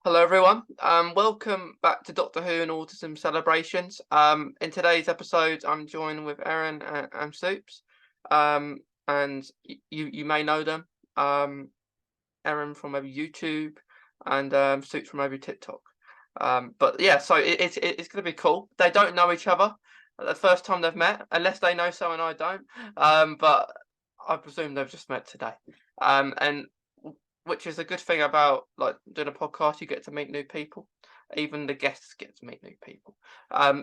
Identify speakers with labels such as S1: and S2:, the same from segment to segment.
S1: Hello everyone. Welcome back to Doctor Who and Autism celebrations. In today's episode, I'm joined with Erin and Soups. And you may know them. Erin from maybe YouTube and Soups from maybe TikTok. But yeah, so it's going to be cool. They don't know each other the first time they've met, unless they know someone I don't. But I presume they've just met today. And which is a good thing about like doing a podcast. You get to meet new people. Even the guests get to meet new people. In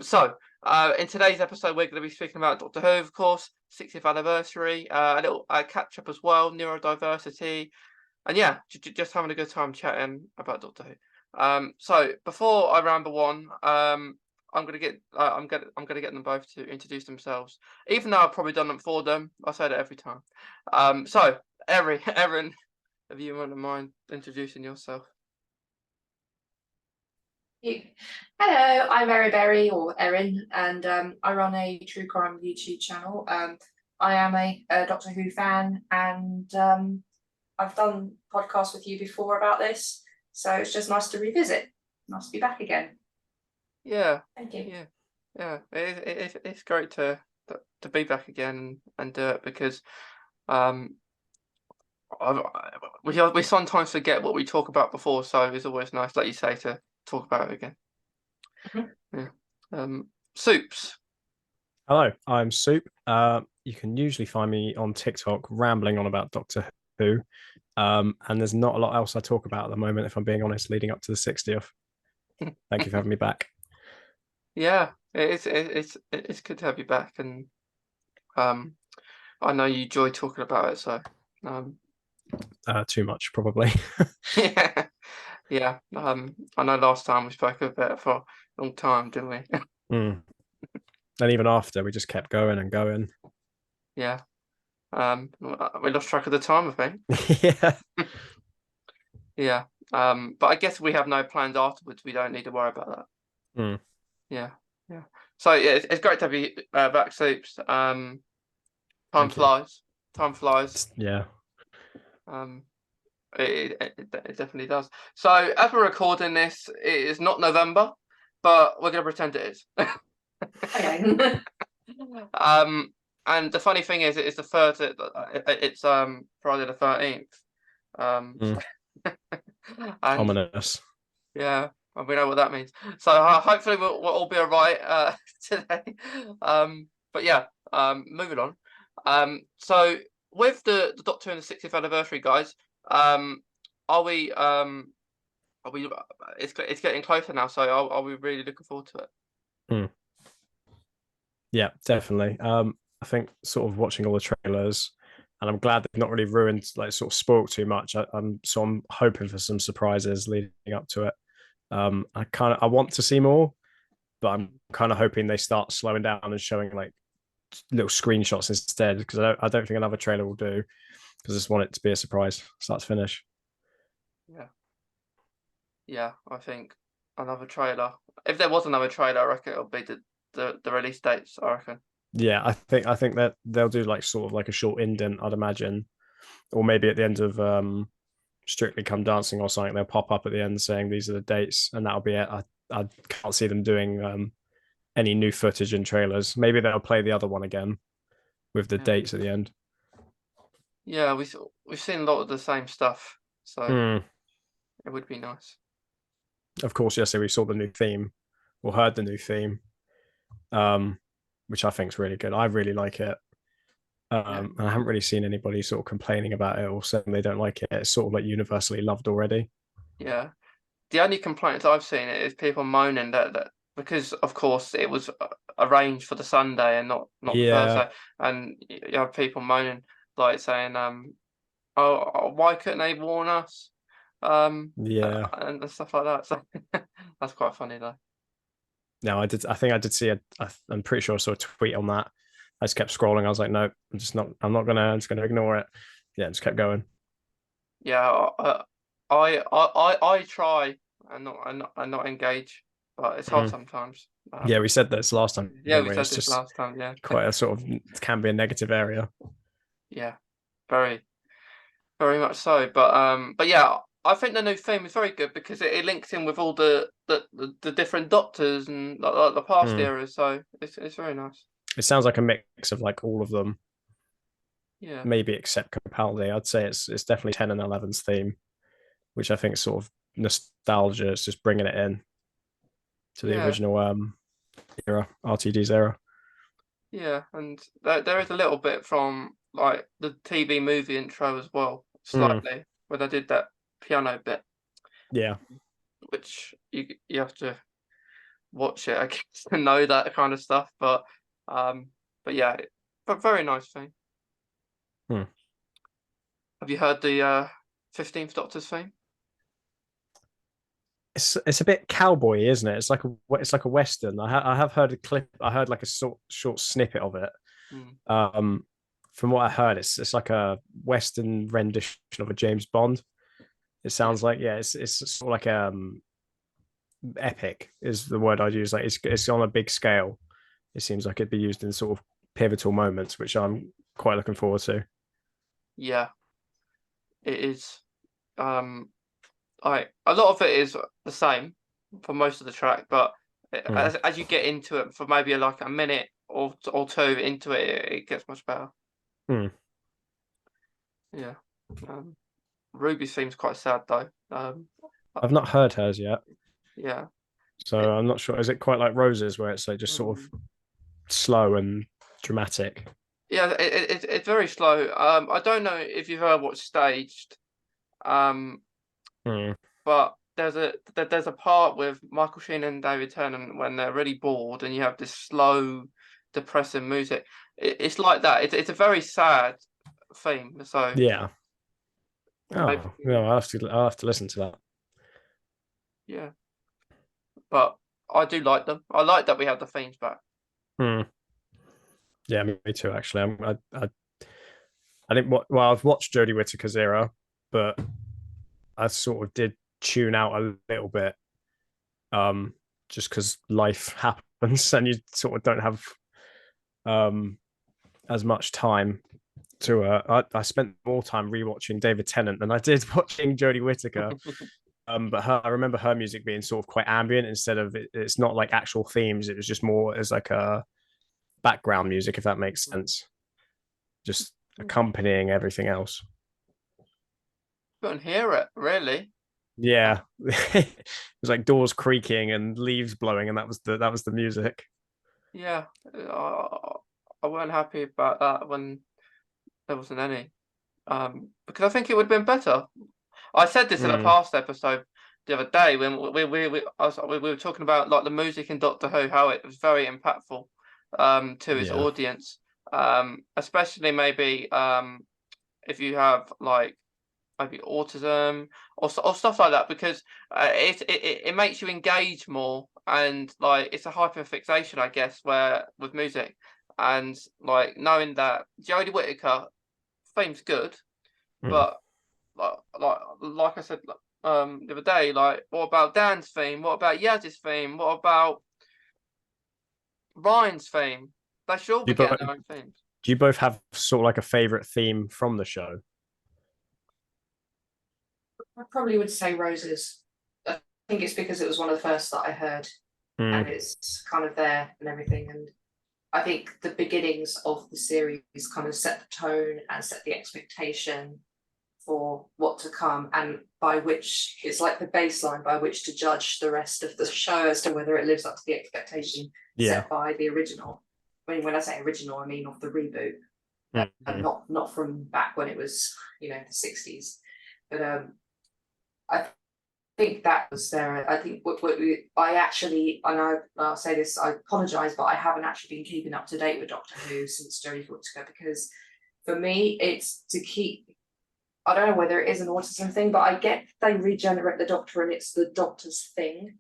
S1: today's episode, we're going to be speaking about Doctor Who, of course, 60th anniversary, a little catch up as well, neurodiversity, and yeah, just having a good time chatting about Doctor Who. So before I ramble on, I'm gonna get them both to introduce themselves, even though I've probably done them for them. I say that every time. Erin, if you wouldn't mind introducing yourself.
S2: You. Hello, I'm Errie Berrie or Erin, and I run a true crime YouTube channel. I am a Doctor Who fan, and I've done podcasts with you before about this, so it's just nice to revisit. Nice to be back again.
S1: Yeah.
S2: Thank you.
S1: Yeah. It's great to be back again and do it because we sometimes forget what we talk about before, so it's always nice, like you say, to talk about it again. Yeah. Soups.
S3: Hello, I'm Soup. You can usually find me on TikTok rambling on about Doctor Who. And there's not a lot else I talk about at the moment, if I'm being honest, leading up to the 60th. Thank you for having me back.
S1: Yeah, it's good to have you back, and I know you enjoy talking about it, so
S3: too much probably.
S1: yeah. I know last time we spoke about it for a long time, didn't we?
S3: And even after, we just kept going and going.
S1: Yeah. We lost track of the time, I think.
S3: Yeah.
S1: Yeah. But I guess we have no plans afterwards. We don't need to worry about that. Yeah. So yeah, it's great to have you back, Soups. Time flies. Time flies.
S3: Yeah.
S1: It definitely does. So as we're recording this, it is not November, but we're gonna pretend it is.
S2: Okay.
S1: And the funny thing is, it's the third. It's Friday the 13th.
S3: Ominous.
S1: Yeah, and we know what that means. So hopefully we'll all be all right today. But yeah, moving on. So with the Doctor and the 60th anniversary, guys, are we? It's getting closer now. So are we really looking forward to it?
S3: Yeah, definitely. I think sort of watching all the trailers, and I'm glad they've not really ruined, like, sort of spoiled too much. I'm hoping for some surprises leading up to it. I want to see more, but I'm kind of hoping they start slowing down and showing like little screenshots instead, because I don't think another trailer will do, because I just want it to be a surprise, start to finish.
S1: Yeah, I think another trailer. If there was another trailer, I reckon it'll be the release dates, I reckon.
S3: Yeah, I think that they'll do like sort of like a short indent, I'd imagine, or maybe at the end of Strictly Come Dancing or something, they'll pop up at the end saying these are the dates, and that'll be it. I can't see them doing any new footage in trailers. Maybe they'll play the other one again with the dates at the end.
S1: Yeah, we've seen a lot of the same stuff, so it would be nice.
S3: Of course, yesterday we saw the new theme, or heard the new theme, which I think is really good. I really like it. And I haven't really seen anybody sort of complaining about it or saying they don't like it. It's sort of like universally loved already.
S1: Yeah. The only complaints I've seen is people moaning that because of course it was arranged for the Sunday and not Thursday, and you have people moaning, like saying oh, why couldn't they warn us, and stuff like that. So that's quite funny though.
S3: No, I think I did see I'm pretty sure I saw a tweet on that. I just kept scrolling. I was like, no, I'm just gonna ignore it. Yeah, just kept going.
S1: Yeah, I try and not engage, but it's hard sometimes.
S3: Yeah, we said this last time.
S1: Yeah, we said this last time. Yeah,
S3: quite a sort of, can be a negative area.
S1: Yeah, very much so. But yeah, I think the new theme is very good because it links in with all the different doctors and like the past eras. So it's very nice.
S3: It sounds like a mix of like all of them.
S1: Yeah.
S3: Maybe except Capaldi. I'd say it's definitely 10 and 11's theme, which I think is sort of nostalgia. It's just bringing it in to the original era, RTD's era.
S1: Yeah, and there is a little bit from like the TV movie intro as well, slightly, where they did that piano bit.
S3: Yeah.
S1: Which you have to watch it, I guess, to know that kind of stuff. But yeah, but very nice thing. Have you heard the 15th Doctor's theme?
S3: It's a bit cowboy, isn't it? It's like a western. I have heard a clip. I heard like a short snippet of it. From what I heard, it's like a western rendition of a James Bond. It sounds like it's sort of like epic is the word I'd use. Like it's on a big scale. It seems like it'd be used in sort of pivotal moments, which I'm quite looking forward to.
S1: Yeah, it is. A lot of it is the same for most of the track, but as you get into it for maybe like a minute or two into it, it gets much better. Yeah. Ruby seems quite sad though.
S3: I've not heard hers yet.
S1: Yeah.
S3: So I'm not sure. Is it quite like Rose's, where it's like just sort of slow and dramatic?
S1: Yeah, it's very slow. I don't know if you've heard what's staged. But there's a part with Michael Sheen and David Tennant when they're really bored and you have this slow, depressing music. It's like that. It's a very sad theme. So
S3: yeah.
S1: maybe,
S3: Oh no, I'll have to listen to that.
S1: Yeah, but I do like them. I like that we have the themes back.
S3: Yeah, me too. Actually, I didn't. Well, I've watched Jodie Whittaker's era, but I sort of did tune out a little bit, just because life happens and you sort of don't have as much time to. I spent more time rewatching David Tennant than I did watching Jodie Whittaker. But I remember her music being sort of quite ambient instead of it's not like actual themes. It was just more as like a background music, if that makes sense, just accompanying everything else.
S1: Couldn't hear it really.
S3: Yeah. It was like doors creaking and leaves blowing, and that was the music.
S1: Yeah, I weren't happy about that when there wasn't any. Because I think it would have been better. I said this in a past episode the other day when we were talking about like the music in Doctor Who, how it was very impactful to its audience. Especially maybe if you have like maybe autism or stuff like that, because it makes you engage more, and like it's a hyperfixation, I guess, where with music, and like knowing that Jodie Whittaker theme's good, but like I said the other day, like what about Dan's theme? What about Yaz's theme? What about Ryan's theme? They should all be getting their own themes.
S3: Do you both have sort of like a favorite theme from the show?
S2: I probably would say Roses. I think it's because it was one of the first that I heard, and it's kind of there and everything. And I think the beginnings of the series kind of set the tone and set the expectation for what to come, and by which it's like the baseline by which to judge the rest of the show as to whether it lives up to the expectation set by the original. When I say original, I mean of the reboot, and not from back when it was, the 60s. But I think that was there. I think I actually, and I'll say this, I apologise, but I haven't actually been keeping up to date with Doctor Who since Jodie Whittaker, because for me, it's to keep. I don't know whether it is an autism thing, but I get they regenerate the Doctor and it's the Doctor's thing.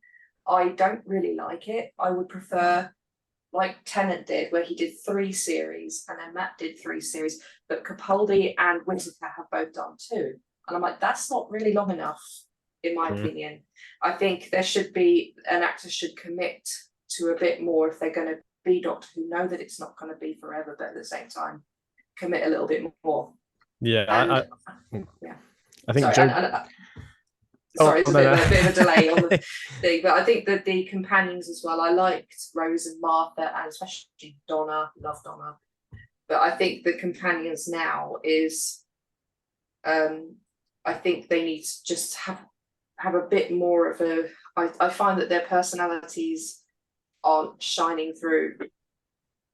S2: I don't really like it. I would prefer, like Tennant did, where he did 3 series, and then Matt did 3 series, but Capaldi and Whittaker have both done 2. And I'm like, that's not really long enough, in my opinion. I think there should be, an actor should commit to a bit more if they're going to be Doctor Who, know that it's not going to be forever, but at the same time, commit a little bit more.
S3: Yeah,
S2: And,
S3: I think
S2: sorry, Sorry, it's a
S3: no,
S2: bit of a delay on the thing, but I think that the companions as well. I liked Rose and Martha, and especially Donna. Love Donna, but I think the companions now is, I think they need to just have a bit more of a. I find that their personalities aren't shining through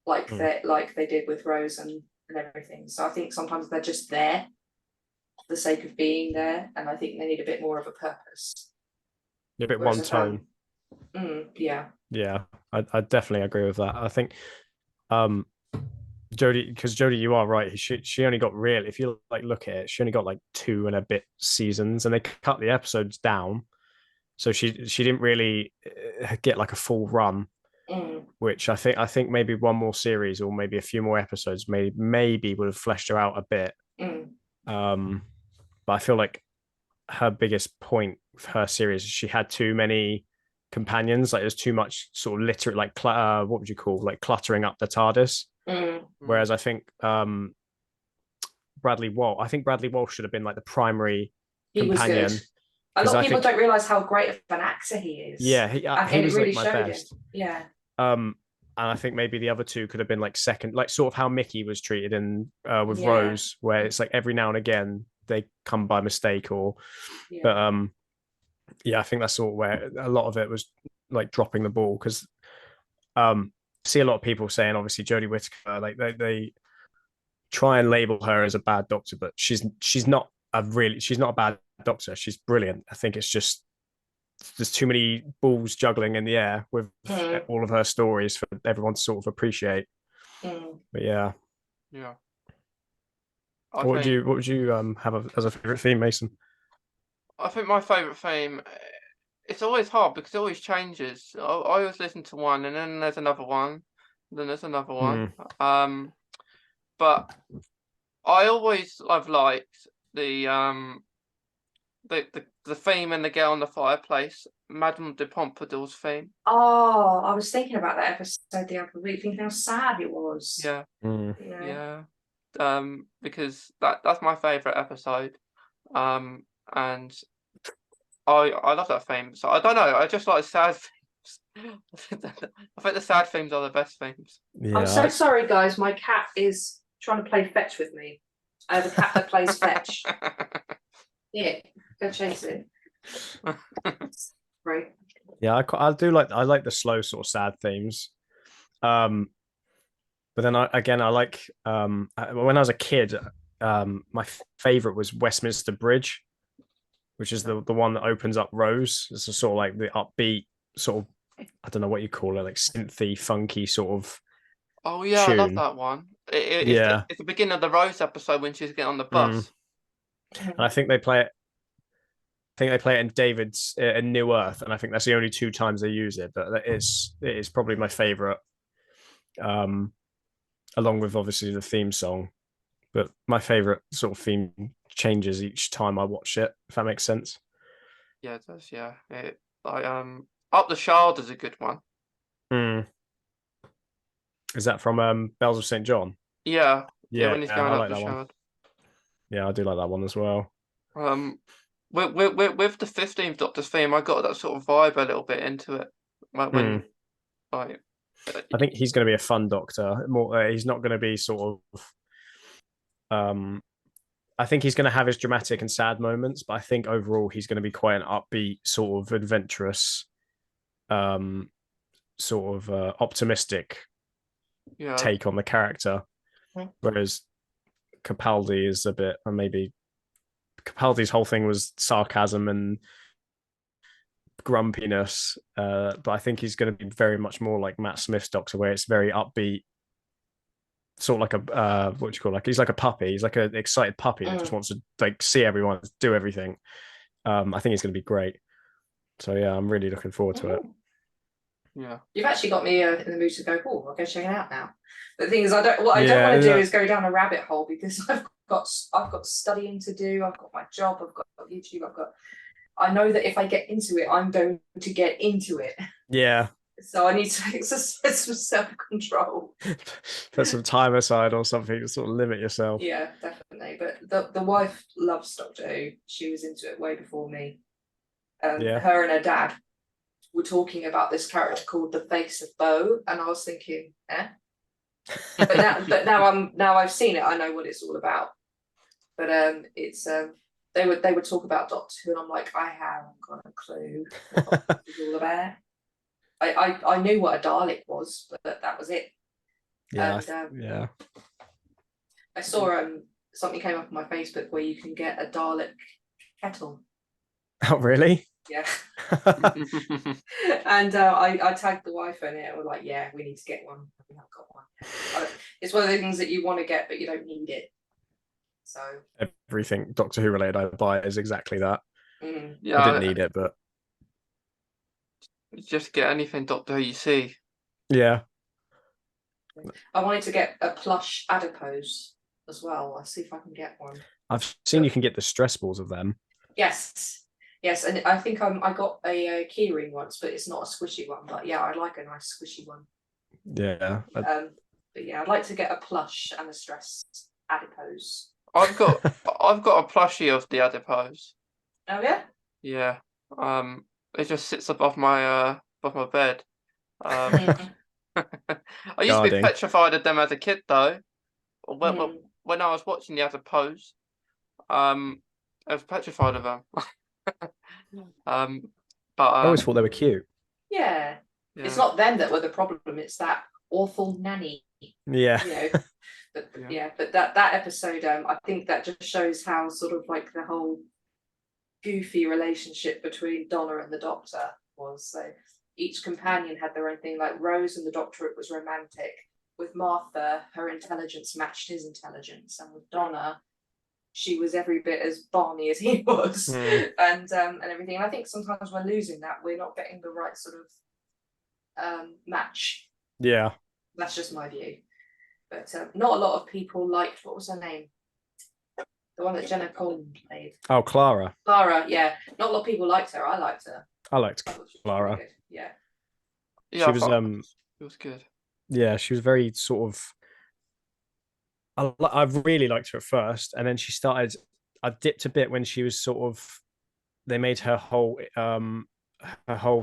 S2: like they did with Rose and everything. So I think sometimes they're just there for the sake of being there, and I think they need a bit more of a purpose.
S3: A bit
S2: Whereas
S3: one tone.
S2: Yeah.
S3: Yeah, I definitely agree with that. I think Jodie, because Jodie, you are right. She only got really, if you like look at it, she only got like 2 and a bit seasons, and they cut the episodes down, so she didn't really get like a full run. Which I think maybe one more series or maybe a few more episodes maybe would have fleshed her out a bit. But I feel like her biggest point with her series is she had too many companions. Like there's too much sort of literate, like what would you call, like cluttering up the TARDIS. Whereas I think Bradley Walsh should have been like the primary companion.
S2: Was good. A lot of people don't realize how great of an actor he is.
S3: Yeah, he was really like my best.
S2: Yeah.
S3: And I think maybe the other 2 could have been like second, like sort of how Mickey was treated in with Rose, where it's like every now and again they come by mistake but I think that's sort of where a lot of it was like dropping the ball, because see a lot of people saying obviously Jodie Whittaker, like they try and label her as a bad doctor, but she's not a bad doctor. She's brilliant. I think it's just there's too many balls juggling in the air with all of her stories for everyone to sort of appreciate. But yeah. What would you have as a favorite theme, Mason?
S1: I think my favorite theme, it's always hard because it always changes. I always listen to one, and then there's another one, then there's another one. But I always have liked the theme in The Girl in the Fireplace, Madame de Pompadour's theme.
S2: Oh, I was thinking about that episode the other week, thinking how sad it was.
S1: Yeah. Because that's my favourite episode. And I love that theme. So I don't know, I just like sad themes. I think the sad themes are the best themes.
S2: Yeah, I'm so sorry, guys. My cat is trying to play fetch with me. I have a cat that plays fetch. Yeah, go chase it. Right.
S3: Yeah, I like the slow sort of sad themes. But then I like when I was a kid, my favorite was Westminster Bridge, which is the one that opens up Rose. It's a sort of like the upbeat sort of, I don't know what you call it, like synthy, funky sort of.
S1: Oh yeah,
S3: tune.
S1: I love that one. It's the beginning of the Rose episode when she's getting on the bus.
S3: And I think they play it. I think they play it in David's in New Earth, and I think that's the only 2 times they use it. But it is probably my favorite, along with obviously the theme song. But my favorite sort of theme changes each time I watch it, if that makes sense.
S1: Yeah, it does. Yeah, Up the Shard is a good one.
S3: Is that from Bells of St. John?
S1: Yeah. When he's going up the Shard.
S3: One. Yeah, I do like that one as well.
S1: With the 15th Doctor's theme, I got that sort of vibe a little bit into it. Like when,
S3: I think he's going to be a fun Doctor. He's not going to be sort of. I think he's going to have his dramatic and sad moments, but I think overall he's going to be quite an upbeat, sort of adventurous, sort of optimistic take on the character. Whereas Capaldi is a bit, or maybe Capaldi's whole thing was sarcasm and grumpiness, but I think he's going to be very much more like Matt Smith's Doctor, where it's very upbeat, sort of like a what do you call, like he's like a puppy. He's like an excited puppy that just wants to like see everyone do everything. I think he's going to be great. So yeah, I'm really looking forward to it.
S2: Yeah, you've actually got me in the mood to go. Oh, I'll go check it out now. But the thing is, I don't want to do is go down a rabbit hole, because I've got studying to do. I've got my job. I've got YouTube. I know that if I get into it, I'm going to get into it. Yeah. So I need to exercise some self-control.
S3: Put some time aside or something to sort of limit yourself.
S2: Yeah, definitely. But the wife loves Doctor Who. She was into it way before me.
S3: Yeah.
S2: Her and her dad were talking about this character called the Face of Bo, and I was thinking, eh? But now I've seen it, I know what it's all about. But it's they would talk about Doctor Who, and I'm like, I haven't got a clue what it's all about. I knew what a Dalek was, but that was it.
S3: Yeah.
S2: And
S3: Yeah.
S2: I saw something came up on my Facebook where you can get a Dalek kettle.
S3: Oh, really?
S2: Yeah. And I tagged the wife in it, and we're like, yeah, we need to get one. We haven't got one. It's one of the things that you want to get, but you don't need it. So
S3: Everything Doctor Who related I buy is exactly that.
S1: Yeah,
S3: I didn't need it, but
S1: just get anything Doctor Who you see.
S3: yeah.
S2: I wanted to get a plush adipose as well. I'll see if I can get one.
S3: I've seen you can get the stress balls of them.
S2: Yes, and I think I got a keyring once, but it's not a squishy one. But yeah, I'd like a nice squishy one.
S3: Yeah.
S2: But yeah, I'd like to get a plush and a stress adipose.
S1: I've got a plushie of the adipose.
S2: Oh yeah.
S1: Yeah. It just sits above my bed. I used to be
S3: Guarding.
S1: petrified of them as a kid, though. When I was watching the adipose, I was petrified of them. But
S3: I always thought they were cute.
S2: Yeah. It's not them that were the problem. It's that awful nanny.
S3: Yeah.
S2: You know. But but that episode, I think that just shows how sort of like the whole goofy relationship between Donna and the Doctor was. So each companion had their own thing. Like Rose and the Doctor, it was romantic. With Martha, her intelligence matched his intelligence, and with Donna, she was every bit as balmy as he was, and everything. And I think sometimes we're losing that. We're not getting the right sort of match.
S3: Yeah.
S2: That's just my view. But not a lot of people liked, what was her name? The one that Jenna Coleman played.
S3: Oh, Clara.
S2: Clara, yeah. Not a lot of people liked her. I liked her.
S3: I liked Clara.
S2: Yeah.
S1: Yeah,
S3: she was
S1: it was good.
S3: Yeah, she was very sort of. I really liked her at first, and then she started. I dipped a bit when she was sort of. They made her whole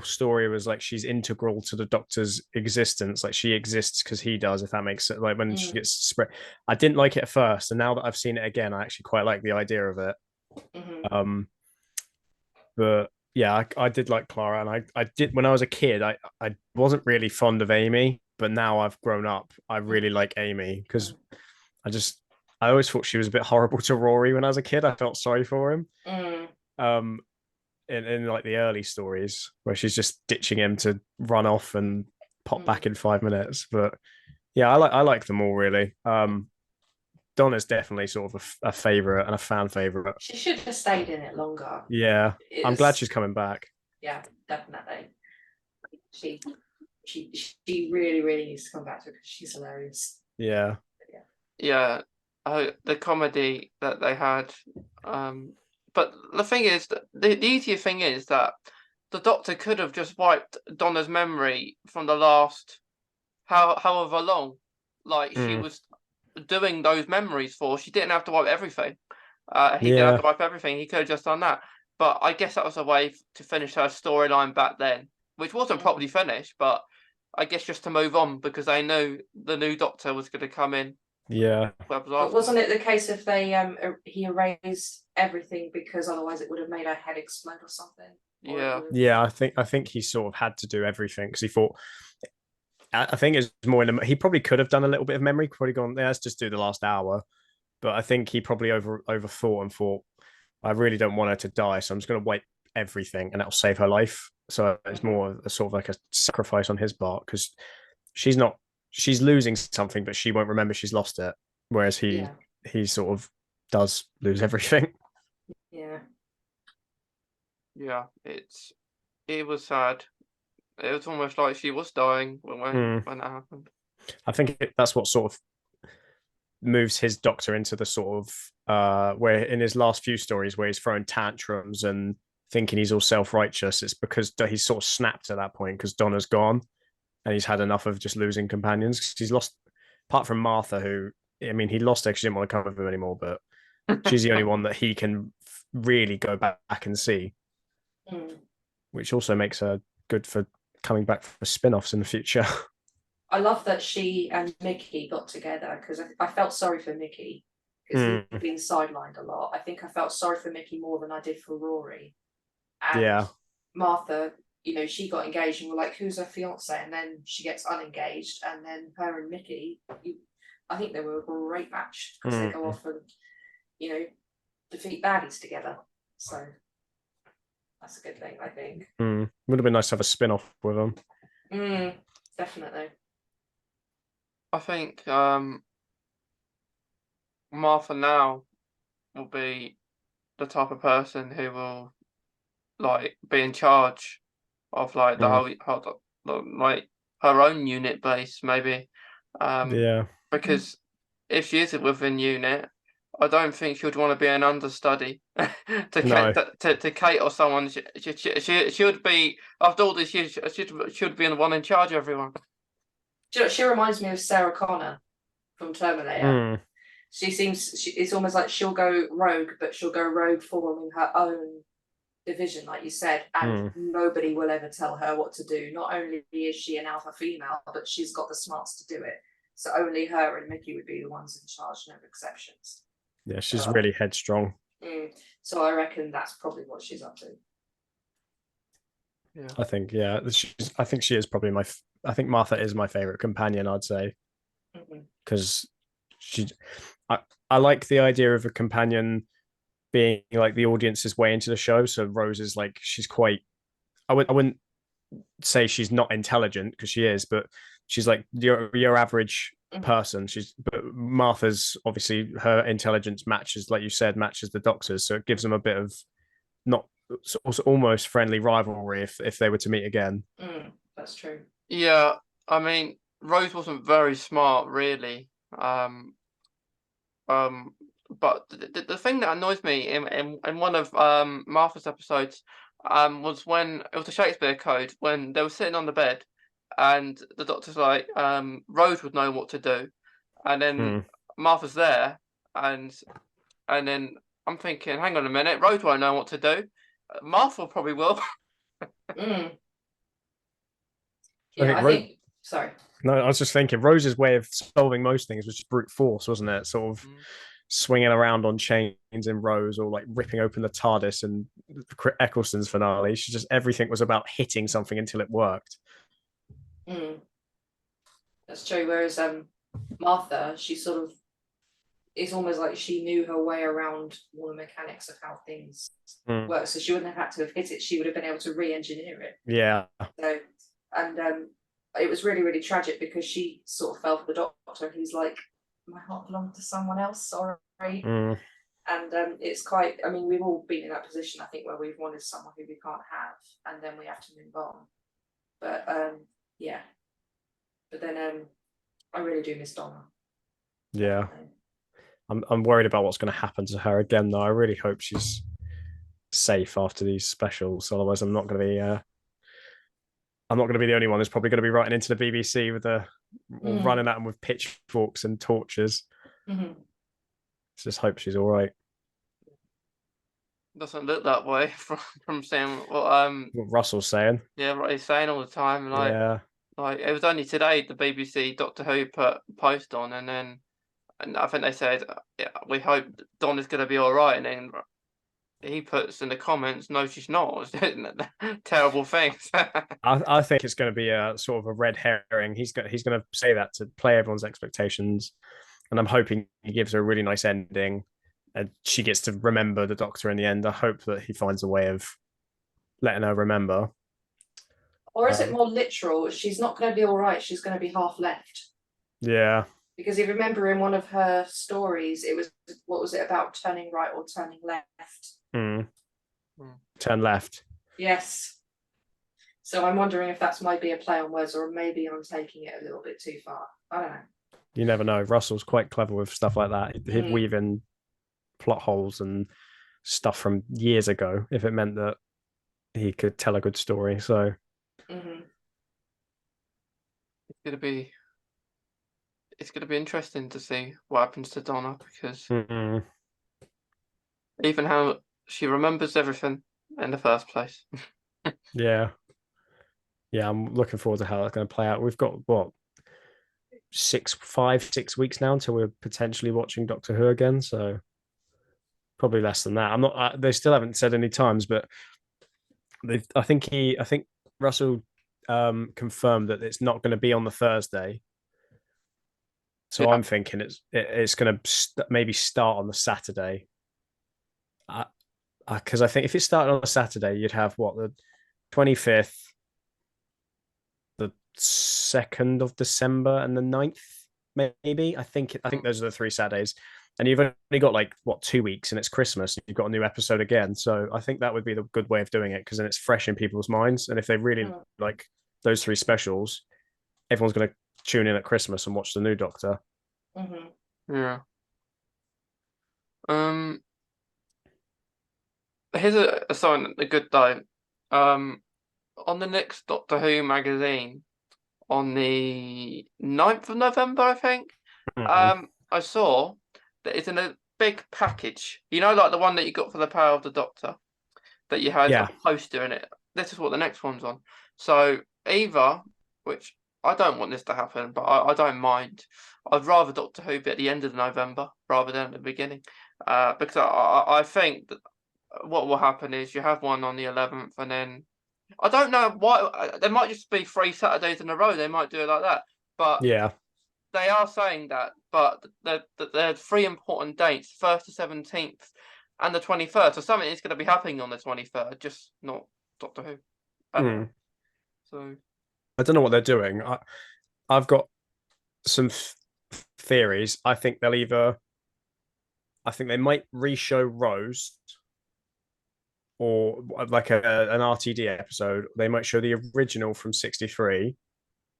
S3: story was like she's integral to the Doctor's existence, like she exists because he does, if that makes sense. Like when she gets spread, I didn't like it at first, and now that I've seen it again, I actually quite like the idea of it. But yeah, I did like Clara, and I did when I was a kid. I wasn't really fond of Amy, but now I've grown up, I really like Amy because I always thought she was a bit horrible to Rory when I was a kid. I felt sorry for him. In like the early stories where she's just ditching him to run off and pop back in 5 minutes. But yeah, I like them all really. Donna's definitely sort of a favorite and a fan favorite.
S2: She should have stayed in it longer.
S3: Yeah, I'm glad she's coming back.
S2: Yeah, definitely. She really, really needs to come back to her because she's hilarious.
S3: Yeah.
S1: Yeah, the comedy that they had. But the thing is, the easier thing is that the Doctor could have just wiped Donna's memory from the last however long, like she was doing those memories for. She didn't have to wipe everything. He didn't have to wipe everything. He could have just done that. But I guess that was a way to finish her storyline back then, which wasn't properly finished. But I guess just to move on because they knew the new Doctor was going to come in.
S3: Yeah.
S2: But wasn't it the case if they he erased everything because otherwise it would have made her head explode or something?
S3: Yeah, I think he sort of had to do everything because he thought. I think it's more in he probably could have done a little bit of memory, probably gone, let's just do the last hour. But I think he probably overthought and thought, I really don't want her to die, so I'm just going to wipe everything and that'll save her life. So it's more a sort of like a sacrifice on his part because she's losing something, but she won't remember she's lost it. Whereas he sort of does lose everything.
S2: Yeah.
S1: Yeah, it was sad. It was almost like she was dying when that happened.
S3: I think that's what sort of moves his Doctor into the sort of where in his last few stories where he's throwing tantrums and thinking he's all self-righteous. It's because he's sort of snapped at that point because Donna's gone and he's had enough of just losing companions. He's lost, apart from Martha, who, I mean, he lost her because she didn't want to come with him anymore, but she's the only one that he can really go back and see. which also makes her good for coming back for spin-offs in the future.
S2: I love that she and Mickey got together because I felt sorry for Mickey because he'd been sidelined a lot. I think I felt sorry for Mickey more than I did for Rory. And
S3: Yeah.
S2: Martha, you know, she got engaged and we're like, who's her fiance? And then she gets unengaged, and then her and Mickey, I think they were a great match because they go off and, you know, defeat baddies together. So that's a good thing, I think.
S3: Would have been nice to have a spin-off with them.
S2: Definitely.
S1: I think Martha now will be the type of person who will like be in charge of like the whole like her own unit base, maybe.
S3: Yeah.
S1: Because if she isn't within unit, I don't think she would want to be an understudy to Kate or someone. She would be, after all this, she should be the one in charge of everyone.
S2: She reminds me of Sarah Connor from Terminator. She seems, it's almost like she'll go rogue, but she'll go rogue forming her own division, like you said, and nobody will ever tell her what to do. Not only is she an alpha female, but she's got the smarts to do it. So only her and Mickey would be the ones in charge, no exceptions.
S3: Yeah, she's really headstrong.
S2: So I reckon that's probably what she's up to.
S1: Yeah,
S3: I think I think she is probably I think Martha is my favorite companion, I'd say, because I like the idea of a companion being like the audience's way into the show. So Rose is like, she's quite, I wouldn't say she's not intelligent because she is, but she's like your average person. But Martha's obviously, her intelligence matches, like you said, matches the Doctor's, so it gives them a bit of not also almost friendly rivalry if they were to meet again.
S2: That's true.
S1: Yeah, I mean, Rose wasn't very smart, really. But the thing that annoys me in one of Martha's episodes was when it was a Shakespeare Code, when they were sitting on the bed and the Doctor's like, Rose would know what to do, and then Martha's there, and then I'm thinking, hang on a minute, Rose won't know what to do. Martha probably will.
S2: Yeah, I think sorry.
S3: No, I was just thinking Rose's way of solving most things was just brute force, wasn't it? Sort of swinging around on chains in Rose, or like ripping open the TARDIS in Eccleston's finale. She just, everything was about hitting something until it worked.
S2: That's true. Whereas Martha, she sort of, it's almost like she knew her way around all the mechanics of how things work, so she wouldn't have had to have hit it. She would have been able to re-engineer it.
S3: Yeah.
S2: So, and it was really, really tragic because she sort of fell for the Doctor. He's like, my heart belonged to someone else. Sorry. And it's quite. I mean, we've all been in that position, I think, where we've wanted someone who we can't have, and then we have to move on. But yeah. But then I really do miss Donna.
S3: Yeah. I'm worried about what's going to happen to her again, though. I really hope she's safe after these specials. Otherwise, I'm not going to be the only one who's probably going to be writing into the BBC with or running at them with pitchforks and torches. Just hope she's all right.
S1: Doesn't look that way from saying what
S3: Russell's saying.
S1: Yeah, what he's saying all the time. Like it was only today the BBC Doctor Who put a post on, and I think they said, yeah, we hope Donna's going to be all right, and then he puts in the comments, no, she's not. Terrible things.
S3: I think it's going to be a sort of a red herring. He's going to say that to play everyone's expectations, and I'm hoping he gives her a really nice ending, and she gets to remember the Doctor in the end. I hope that he finds a way of letting her remember.
S2: Or is it more literal? She's not going to be all right. She's going to be half left.
S3: Yeah.
S2: Because if you remember in one of her stories, it was, what was it about, turning right or turning left?
S3: Turn left.
S2: Yes. So I'm wondering if that's might be a play on words, or maybe I'm taking it a little bit too far. I don't know.
S3: You never know. Russell's quite clever with stuff like that. He'd weave in plot holes and stuff from years ago if it meant that he could tell a good story. So
S1: it's gonna be interesting to see what happens to Donna, because even how she remembers everything, in the first place.
S3: Yeah. Yeah, I'm looking forward to how that's going to play out. We've got what 6 weeks now until we're potentially watching Doctor Who again. So probably less than that. I'm not. They still haven't said any times, but I think Russell confirmed that it's not going to be on the Thursday. So
S1: Yeah.
S3: I'm thinking it's going to maybe start on the Saturday. Because I think if it started on a Saturday, you'd have what, the 25th, the 2nd of December, and the 9th, maybe. I think those are the 3 Saturdays. And you've only got like what, 2 weeks, and it's Christmas. You've got a new episode again, so I think that would be the good way of doing it, because then it's fresh in people's minds. And if they really like those 3 specials, everyone's going to tune in at Christmas and watch the new Doctor.
S1: Yeah. Here's a sign, a good though. On the next Doctor Who magazine, on the 9th of November, I think. I saw that it's in a big package. You know, like the one that you got for the Power of the Doctor, that you had a poster in it. This is what the next one's on. So either, which I don't want this to happen, but I don't mind. I'd rather Doctor Who be at the end of November rather than at the beginning, because I think that what will happen is you have one on the 11th, and then I don't know why there might just be 3 Saturdays in a row. They might do it like that, but
S3: Yeah.
S1: they are saying that. But there are 3 important dates: 1st to 17th, and the 23rd. So something is going to be happening on the 23rd, just not Doctor Who. So
S3: I don't know what they're doing. I've got some theories. I think they might re-show Rose, or like an RTD episode. They might show the original from '63,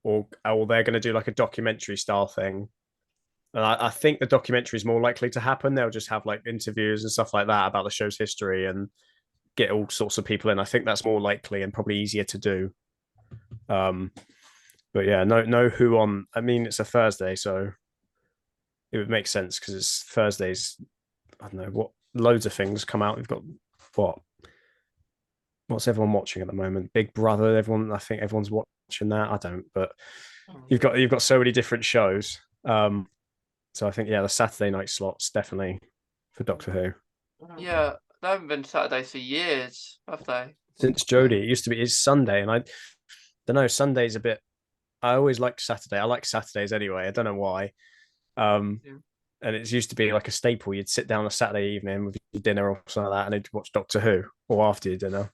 S3: or they're going to do like a documentary style thing. And I think the documentary is more likely to happen. They'll just have like interviews and stuff like that about the show's history and get all sorts of people in. I think that's more likely and probably easier to do. But yeah, no Who on. I mean, it's a Thursday, so it would make sense because it's Thursdays. I don't know what, loads of things come out. We've got what's everyone watching at the moment? Big Brother. I think everyone's watching that. I don't, but you've got so many different shows. So I think the Saturday night slots definitely for Doctor Who.
S1: Yeah, they haven't been Saturdays for years, have they?
S3: Since Jodie, it used to be. It's Sunday, and I don't know. Sunday's a bit. I always like Saturday. I like Saturdays anyway. I don't know why. And it used to be like a staple. You'd sit down on a Saturday evening with your dinner or something like that, and you'd watch Doctor Who, or after your dinner.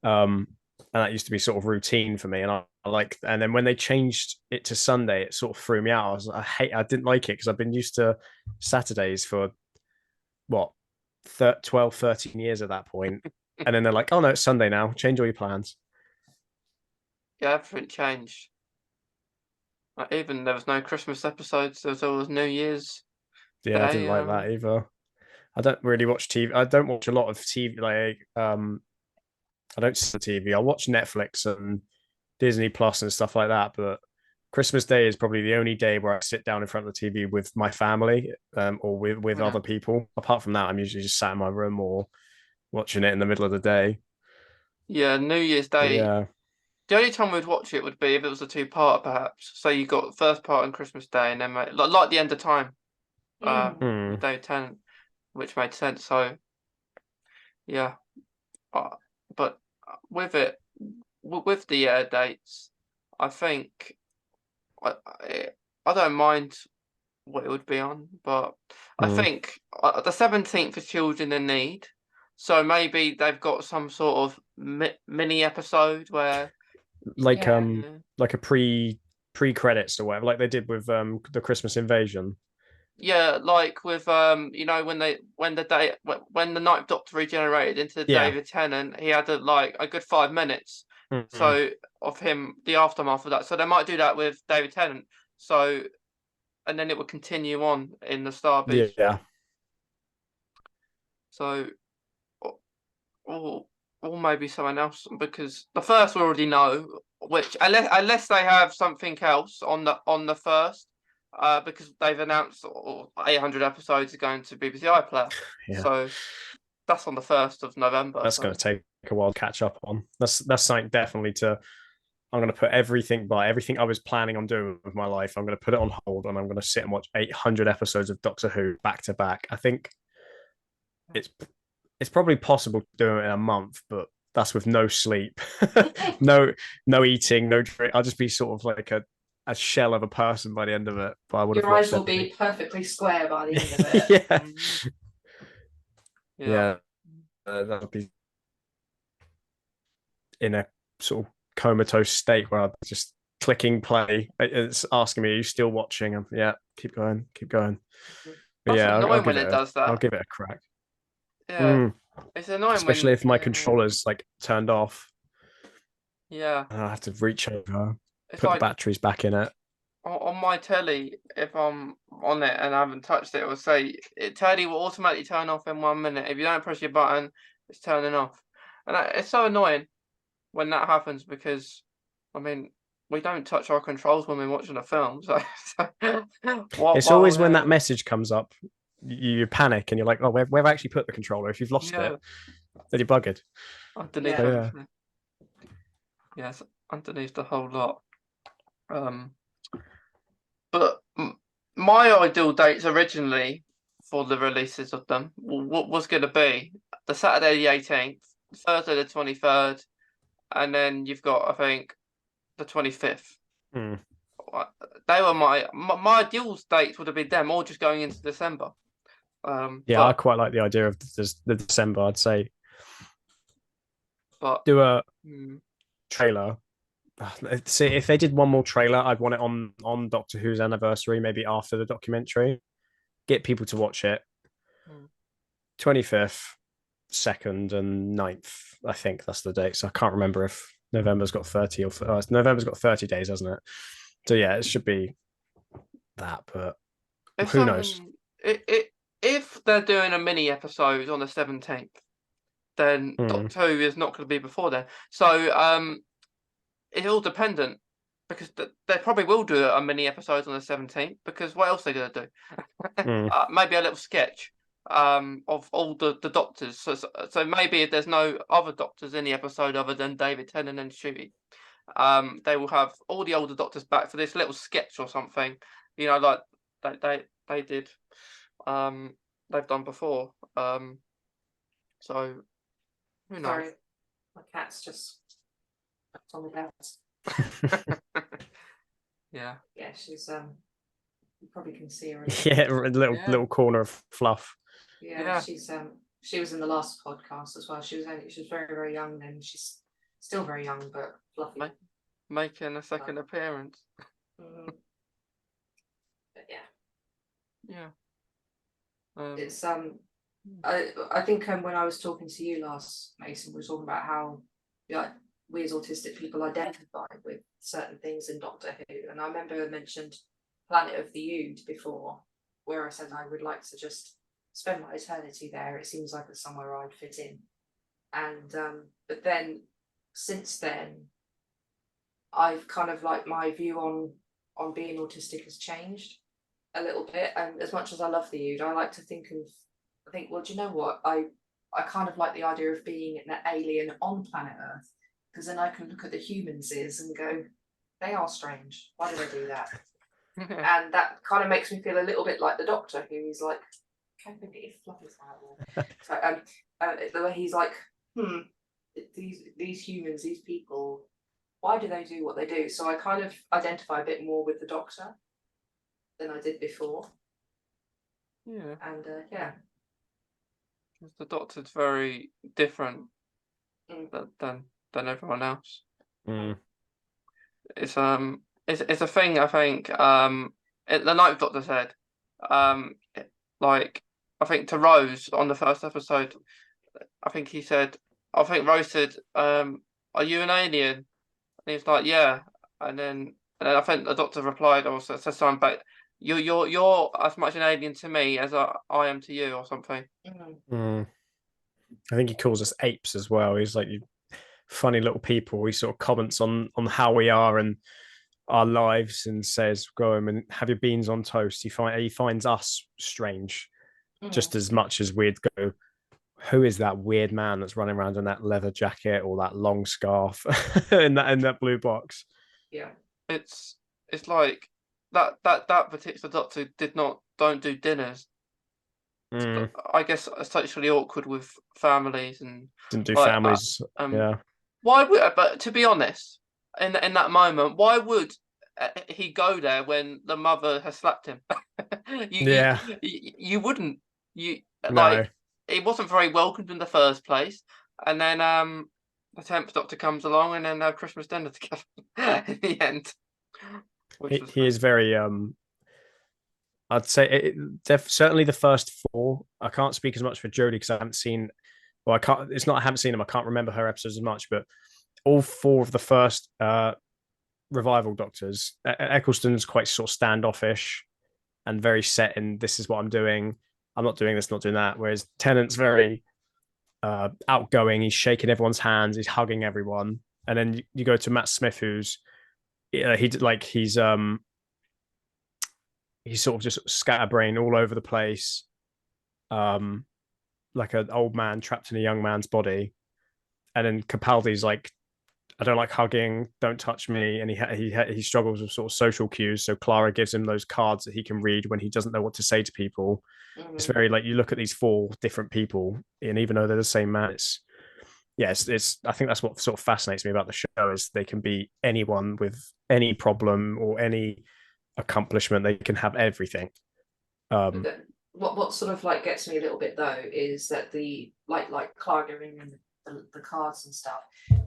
S3: And that used to be sort of routine for me. And I like. And then when they changed it to Sunday, it sort of threw me out. I didn't like it because I've been used to Saturdays for what, 12, 13 years at that point. And then they're like, oh no, it's Sunday now. Change all your plans.
S1: Yeah, everything changed. Like, even there was no Christmas episodes. There was always New Year's.
S3: Yeah, I didn't like that either. I don't really watch TV. I don't watch a lot of TV. Like, I don't see TV. I watch Netflix and Disney Plus and stuff like that. But Christmas Day is probably the only day where I sit down in front of the TV with my family, or with other people. Apart from that, I'm usually just sat in my room or watching it in the middle of the day.
S1: Yeah, New Year's Day.
S3: Yeah.
S1: The only time we'd watch it would be if it was a 2-part, perhaps. So you got the first part on Christmas Day, and then like the End of Time, with David Tennant, which made sense. So yeah, but with the air dates, I think I don't mind what it would be on, but I think the 17th is Children in Need. So maybe they've got some sort of mini episode where
S3: like a pre-credits or whatever, like they did with the Christmas Invasion.
S1: Yeah, like with when the Ninth Doctor regenerated into David Tennant, he had a good 5 minutes. So of him, the aftermath of that. So they might do that with David Tennant. So, and then it would continue on in the Star Beach.
S3: Yeah.
S1: So, or maybe someone else, because the first we already know, which unless they have something else on the first, because they've announced 800 episodes are going to BBC iPlayer. So that's on the 1st of November.
S3: That's
S1: so.
S3: going to take a while to catch up on. That's something definitely to. I'm going to put everything I was planning on doing with my life. I'm going to put it on hold, and I'm going to sit and watch 800 episodes of Doctor Who back to back. I think it's probably possible to do it in a month, but that's with no sleep, no eating, no drink. I'll just be sort of like a shell of a person by the end of it. But I would have
S2: Your eyes
S3: watched
S2: will
S3: everything.
S2: be perfectly square by the end of it.
S3: Yeah. That would be in a sort of comatose state where I'm just clicking play. It's asking me, "Are you still watching?" Yeah, keep going. But
S1: That's
S3: yeah,
S1: annoying when it does that.
S3: I'll give it a crack.
S1: Yeah, it's annoying,
S3: especially if my controller's like turned off.
S1: Yeah,
S3: I have to reach over,
S1: it's
S3: put
S1: like
S3: the batteries back in it.
S1: on my telly. If I'm on it and I haven't touched it, it will say telly will automatically turn off in 1 minute. If you don't press your button, it's turning off, and it's so annoying when that happens because, I mean, we don't touch our controls when we're watching a film. So
S3: it's always when that message comes up, you panic and you're like, "Oh, where have I actually put the controller?" If you've lost it, then you're buggered.
S1: Underneath everything. Yes, underneath the whole lot. But my ideal dates originally for the releases of them was going to be the Saturday the 18th, Thursday the 23rd, and then you've got, I think, the 25th. They were my ideal dates would have been them, all just going into December.
S3: I quite like the idea of the December. I'd say,
S1: but
S3: do a trailer. See, if they did one more trailer, I'd want it on Doctor Who's anniversary, maybe after the documentary. Get people to watch it. 25th, 2nd, and 9th. I think that's the dates. I can't remember if November's got 30 or November's got 30 days, hasn't it? So yeah, it should be that, but who knows?
S1: If they're doing a mini episode on the 17th, then Doctor Who is not going to be before then. So it's all dependent, because they probably will do a mini episode on the 17th, because what else are they going to do? Maybe a little sketch of all the doctors. So maybe if there's no other doctors in the episode other than David Tennant and Ncuti, they will have all the older doctors back for this little sketch or something, like they did, they've done before. So who knows?
S2: Sorry, my cat's just on the bed.
S1: Yeah,
S2: she's you probably can see her.
S3: A little corner of fluff.
S2: Yeah, she's she was in the last podcast as well. She was very, very young then. She's still very young, but fluffy.
S1: Making a second appearance.
S2: But
S1: yeah.
S2: It's I think when I was talking to you last, Mason, we were talking about how we as autistic people identify with certain things in Doctor Who, and I remember I mentioned Planet of the Ood before, where I said I would like to just spend my eternity there. It seems like it's somewhere I'd fit in. And but then since then, I've kind of like my view on being autistic has changed a little bit. And as much as I love the Ood, I like to think, well, do you know what? I kind of like the idea of being an alien on planet Earth, because then I can look at the humans and go, they are strange. Why do they do that? And that kind of makes me feel a little bit like the Doctor, who is like, can I get your fluffies out there? So the way he's like, these humans, these people, why do they do what they do? So I kind of identify a bit more with the Doctor than I did before.
S1: Yeah.
S2: And
S1: the Doctor's very different than everyone else. It's a thing, I think. The Ninth Doctor said, like, I think to Rose on the first episode, I think he said, I think Rose said, "Are you an alien?" And he's like, "Yeah." And then I think the Doctor replied, or said something back, "You're as much an alien to me as I am to you," or something.
S3: I think he calls us apes as well. He's like, you funny little people. He sort of comments on how we are and our lives, and says, "Go home and have your beans on toast." He finds us strange, just as much as we'd go, who is that weird man that's running around in that leather jacket or that long scarf in that blue box?
S2: Yeah.
S1: It's like that particular doctor don't do dinners.
S3: Mm,
S1: I guess it's socially awkward with families and
S3: didn't do
S1: like
S3: families. Yeah.
S1: why would, but to be honest, in that moment, why would he go there when the mother has slapped him?
S3: Yeah.
S1: You wouldn't. You
S3: No.
S1: like it wasn't very welcomed in the first place, and then the 10th Doctor comes along, and then Christmas dinner together in the end, which was
S3: He is very I'd say certainly the first four. I can't speak as much for Jodie because I haven't seen. Well, I can't. It's not I haven't seen them. I can't remember her episodes as much. But all four of the first revival Doctors, Eccleston's quite sort of standoffish and very set in this is what I'm doing. I'm not doing this, not doing that. Whereas Tennant's very outgoing. He's shaking everyone's hands. He's hugging everyone. And then you go to Matt Smith, who's he's sort of just scatterbrained all over the place, like an old man trapped in a young man's body. And then Capaldi's like, I don't like hugging, don't touch me, and he struggles with sort of social cues. So Clara gives him those cards that he can read when he doesn't know what to say to people. It's very like you look at these four different people, and even though they're the same man, it's I think that's what sort of fascinates me about the show is they can be anyone with any problem or any accomplishment. They can have everything.
S2: What sort of like gets me a little bit though is that the like Clara giving him the cards and stuff,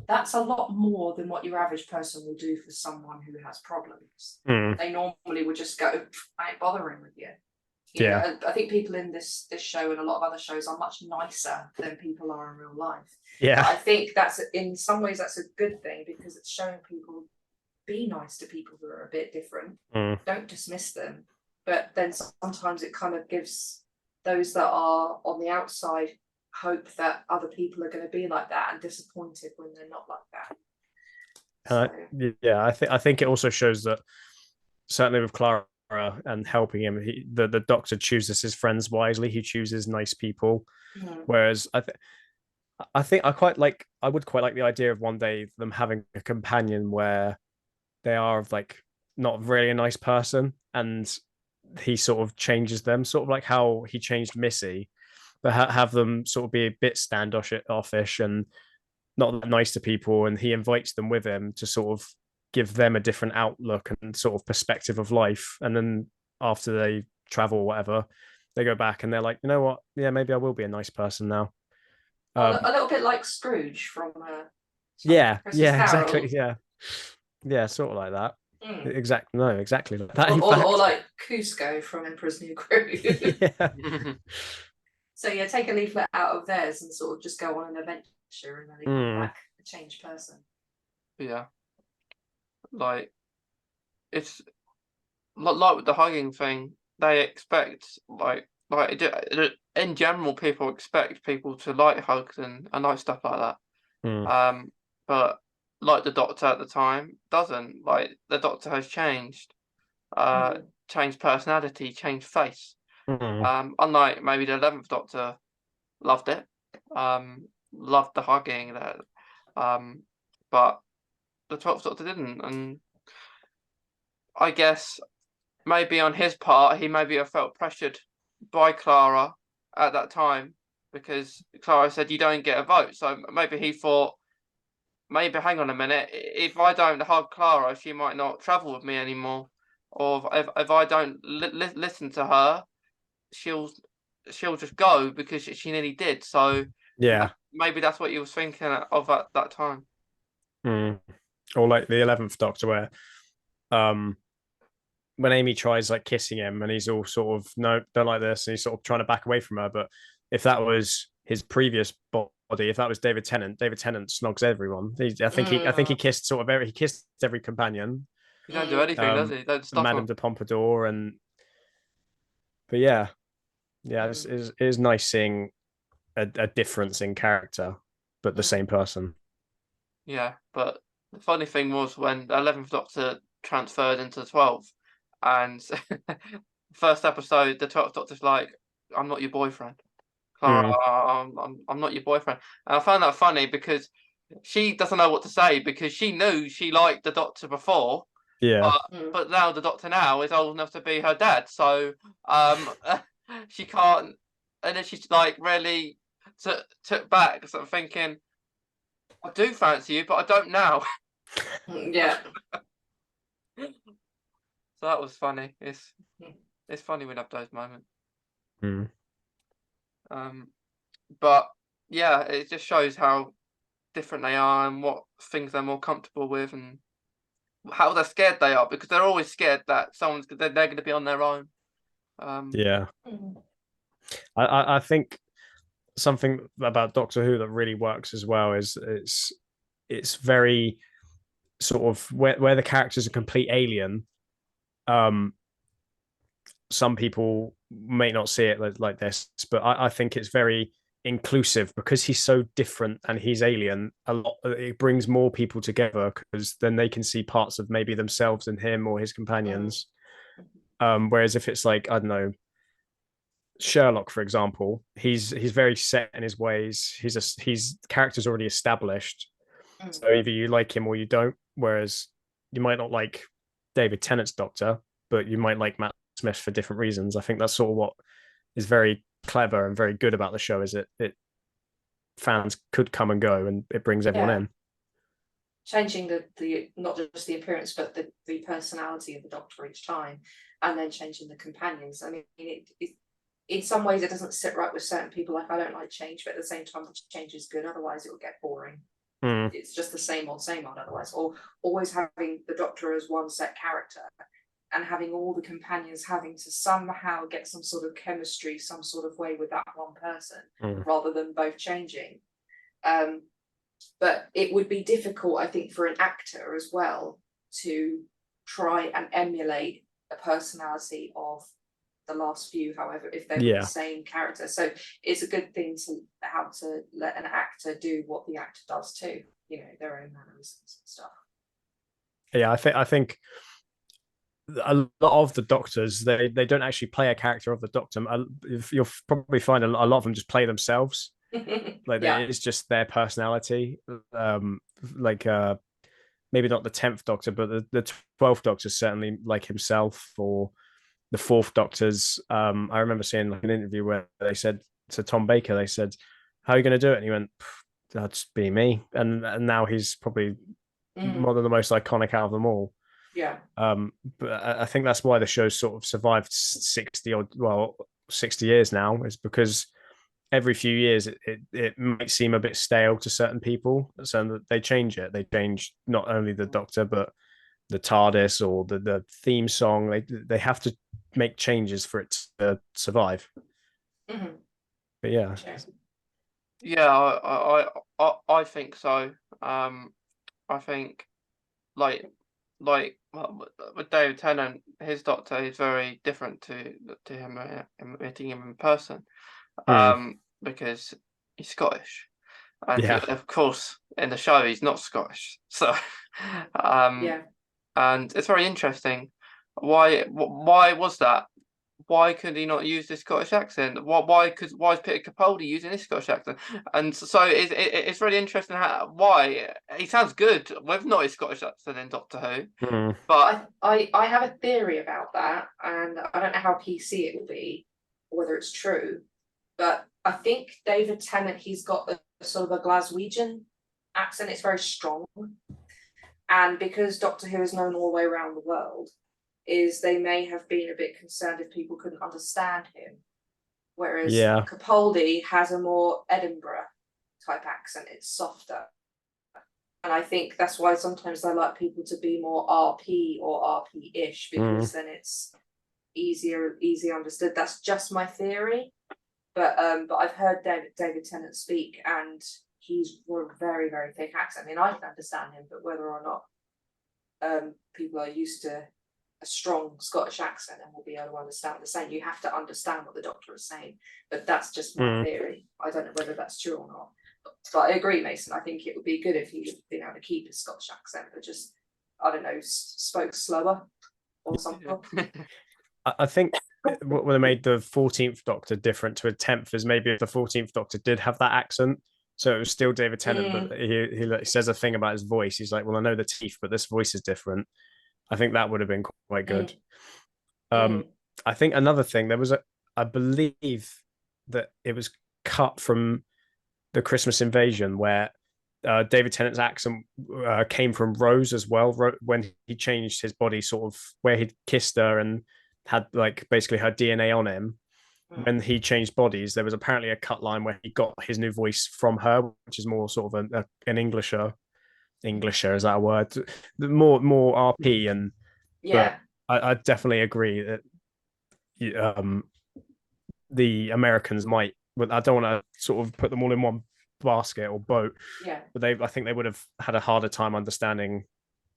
S2: that's a lot more than what your average person will do for someone who has problems. They normally would just go, I ain't bothering with you. You know, I think people in this show and a lot of other shows are much nicer than people are in real life.
S3: Yeah.
S2: But I think that's in some ways that's a good thing because it's showing people be nice to people who are a bit different. Don't dismiss them. But then sometimes it kind of gives those that are on the outside hope that other people are going to be like that and disappointed when they're not like that.
S3: Yeah, I think it also shows that certainly with Clara and helping him, the Doctor chooses his friends wisely. He chooses nice people, whereas I would quite like the idea of one day them having a companion where they are like not really a nice person and he sort of changes them, sort of like how he changed Missy, but have them sort of be a bit standoffish and not that nice to people, and he invites them with him to sort of give them a different outlook and sort of perspective of life. And then after they travel or whatever, they go back and they're like, you know what? Yeah, maybe I will be a nice person now.
S2: A little bit like Scrooge from
S3: exactly. Yeah, sort of like that. Exactly like that.
S2: Or like Cusco from Emperor's New Groove.
S3: Yeah.
S2: So yeah, take a leaflet out of theirs and sort of just go on an adventure and then they come back a changed person.
S1: Yeah. Like it's like with the hugging thing, they expect like in general people expect people to like hugs and like stuff like that. But like the Doctor at the time doesn't. Like the Doctor has changed, changed personality, changed face. Unlike maybe the 11th Doctor loved it, loved the hugging that, but the 12th Doctor didn't. And I guess maybe on his part, he maybe have felt pressured by Clara at that time because Clara said you don't get a vote. So maybe he thought, maybe hang on a minute, if I don't hug Clara, she might not travel with me anymore. Or if I don't listen to her, she'll just go because she nearly did. So
S3: yeah,
S1: maybe that's what he was thinking of at that time.
S3: Or like the 11th Doctor where when Amy tries like kissing him and he's all sort of no, don't like this, and he's sort of trying to back away from her. But if that was his previous body, if that was David Tennant snogs everyone. I think he kissed he kissed every companion.
S1: He don't do anything, does he? Don't stop
S3: Madame de Pompadour but yeah, it is nice seeing a difference in character, but the same person.
S1: Yeah, but the funny thing was when the 11th Doctor transferred into the 12th, and first episode, the 12th Doctor's like, I'm not your boyfriend. I'm not your boyfriend. And I found that funny because she doesn't know what to say because she knew she liked the doctor before,
S3: Yeah.
S1: but now the doctor now is old enough to be her dad, so she can't. And then she's like really took back, sort of thinking, I do fancy you, but I don't now.
S2: Yeah.
S1: So that was funny. It's funny when I have those moments.
S3: Mm.
S1: But yeah, it just shows how different they are and what things they're more comfortable with and how they're scared they are, because they're always scared that they're going to be on their own.
S3: Yeah. I think something about Doctor Who that really works as well is it's very sort of where the character's a complete alien. Some people may not see it like this, but I think it's very inclusive because he's so different and he's alien. A lot it brings more people together because then they can see parts of maybe themselves in him or his companions. Whereas if it's like, I don't know, Sherlock, for example, he's very set in his ways. He's character's already established, so either you like him or you don't. Whereas you might not like David Tennant's Doctor, but you might like Matt Smith for different reasons. I think that's sort of what is very clever and very good about the show. Is it fans could come and go, and it brings everyone in.
S2: Changing the not just the appearance, but the personality of the Doctor each time, and then changing the companions. I mean, it in some ways it doesn't sit right with certain people. Like, I don't like change, but at the same time, the change is good. Otherwise, it will get boring. It's just the same old otherwise. Or always having the Doctor as one set character and having all the companions having to somehow get some sort of chemistry, some sort of way with that one person, rather than both changing. But it would be difficult, I think, for an actor as well to try and emulate a personality of the last few, however, if they were the same character. So it's a good thing to how to let an actor do what the actor does too, their own mannerisms and stuff.
S3: Yeah, I think a lot of the Doctors, they don't actually play a character of the Doctor. You'll probably find a lot of them just play themselves. Like it's just their personality. Maybe not the 10th Doctor, but the 12th Doctor certainly like himself, or the 4th Doctor's. I remember seeing like an interview where they said to Tom Baker, they said, "How are you going to do it?" And he went, "That's be me." And now he's probably one of the most iconic out of them all.
S2: Yeah.
S3: But I think that's why the show's sort of survived 60 years now, is because every few years it might seem a bit stale to certain people, so they change it. They change not only the Doctor, but the TARDIS or the theme song. They have to make changes for it to survive. But yeah.
S1: Yeah, I think so. I think like with David Tennant, his Doctor is very different to him meeting him in person, because he's Scottish, and of course in the show he's not Scottish. So and it's very interesting. Why was that? Why could he not use this Scottish accent? Why is Peter Capaldi using this Scottish accent? And so it's really interesting why he sounds good with not his Scottish accent in Doctor Who. But
S2: I have a theory about that, and I don't know how PC it will be, or whether it's true. But I think David Tennant, he's got a sort of a Glaswegian accent. It's very strong, and because Doctor Who is known all the way around the world, they may have been a bit concerned if people couldn't understand him. Whereas Capaldi has a more Edinburgh type accent. It's softer. And I think that's why sometimes I like people to be more RP or RP-ish, because then it's easier understood. That's just my theory. But I've heard David Tennant speak, and he's got a very, very thick accent. I mean, I can understand him, but whether or not people are used to a strong Scottish accent and will be able to understand the same. You have to understand what the Doctor is saying, but that's just my theory. I don't know whether that's true or not. But I agree, Mason. I think it would be good if he'd been able to keep his Scottish accent, but just, I don't know, spoke slower or something.
S3: I think what would have made the 14th Doctor different to a 10th is maybe if the 14th Doctor did have that accent. So it was still David Tennant, but he says a thing about his voice. He's like, well, I know the teeth, but this voice is different. I think that would have been quite good. I think another thing, I believe that it was cut from the Christmas Invasion where David Tennant's accent came from Rose as well, when he changed his body, sort of where he'd kissed her and had like basically her DNA on him. When he changed bodies, there was apparently a cut line where he got his new voice from her, which is more sort of an Englisher. Englisher, is that a word? More RP, and
S2: Yeah.
S3: But I definitely agree that the Americans might. But I don't want to sort of put them all in one basket or boat.
S2: Yeah.
S3: But I think they would have had a harder time understanding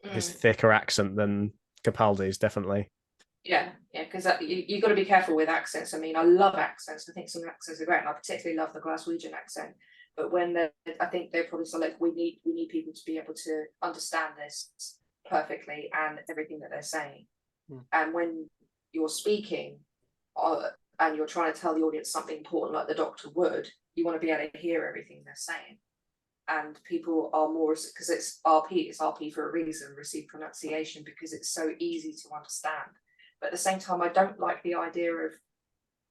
S3: his thicker accent than Capaldi's, definitely.
S2: Yeah, because you got to be careful with accents. I mean, I love accents. I think some accents are great, and I particularly love the Glaswegian accent. But I think they're probably so like we need people to be able to understand this perfectly and everything that they're saying. And when you're speaking, and you're trying to tell the audience something important, like the Doctor would, you want to be able to hear everything they're saying. And people are more, because it's RP for a reason, received pronunciation, because it's so easy to understand. But at the same time, I don't like the idea of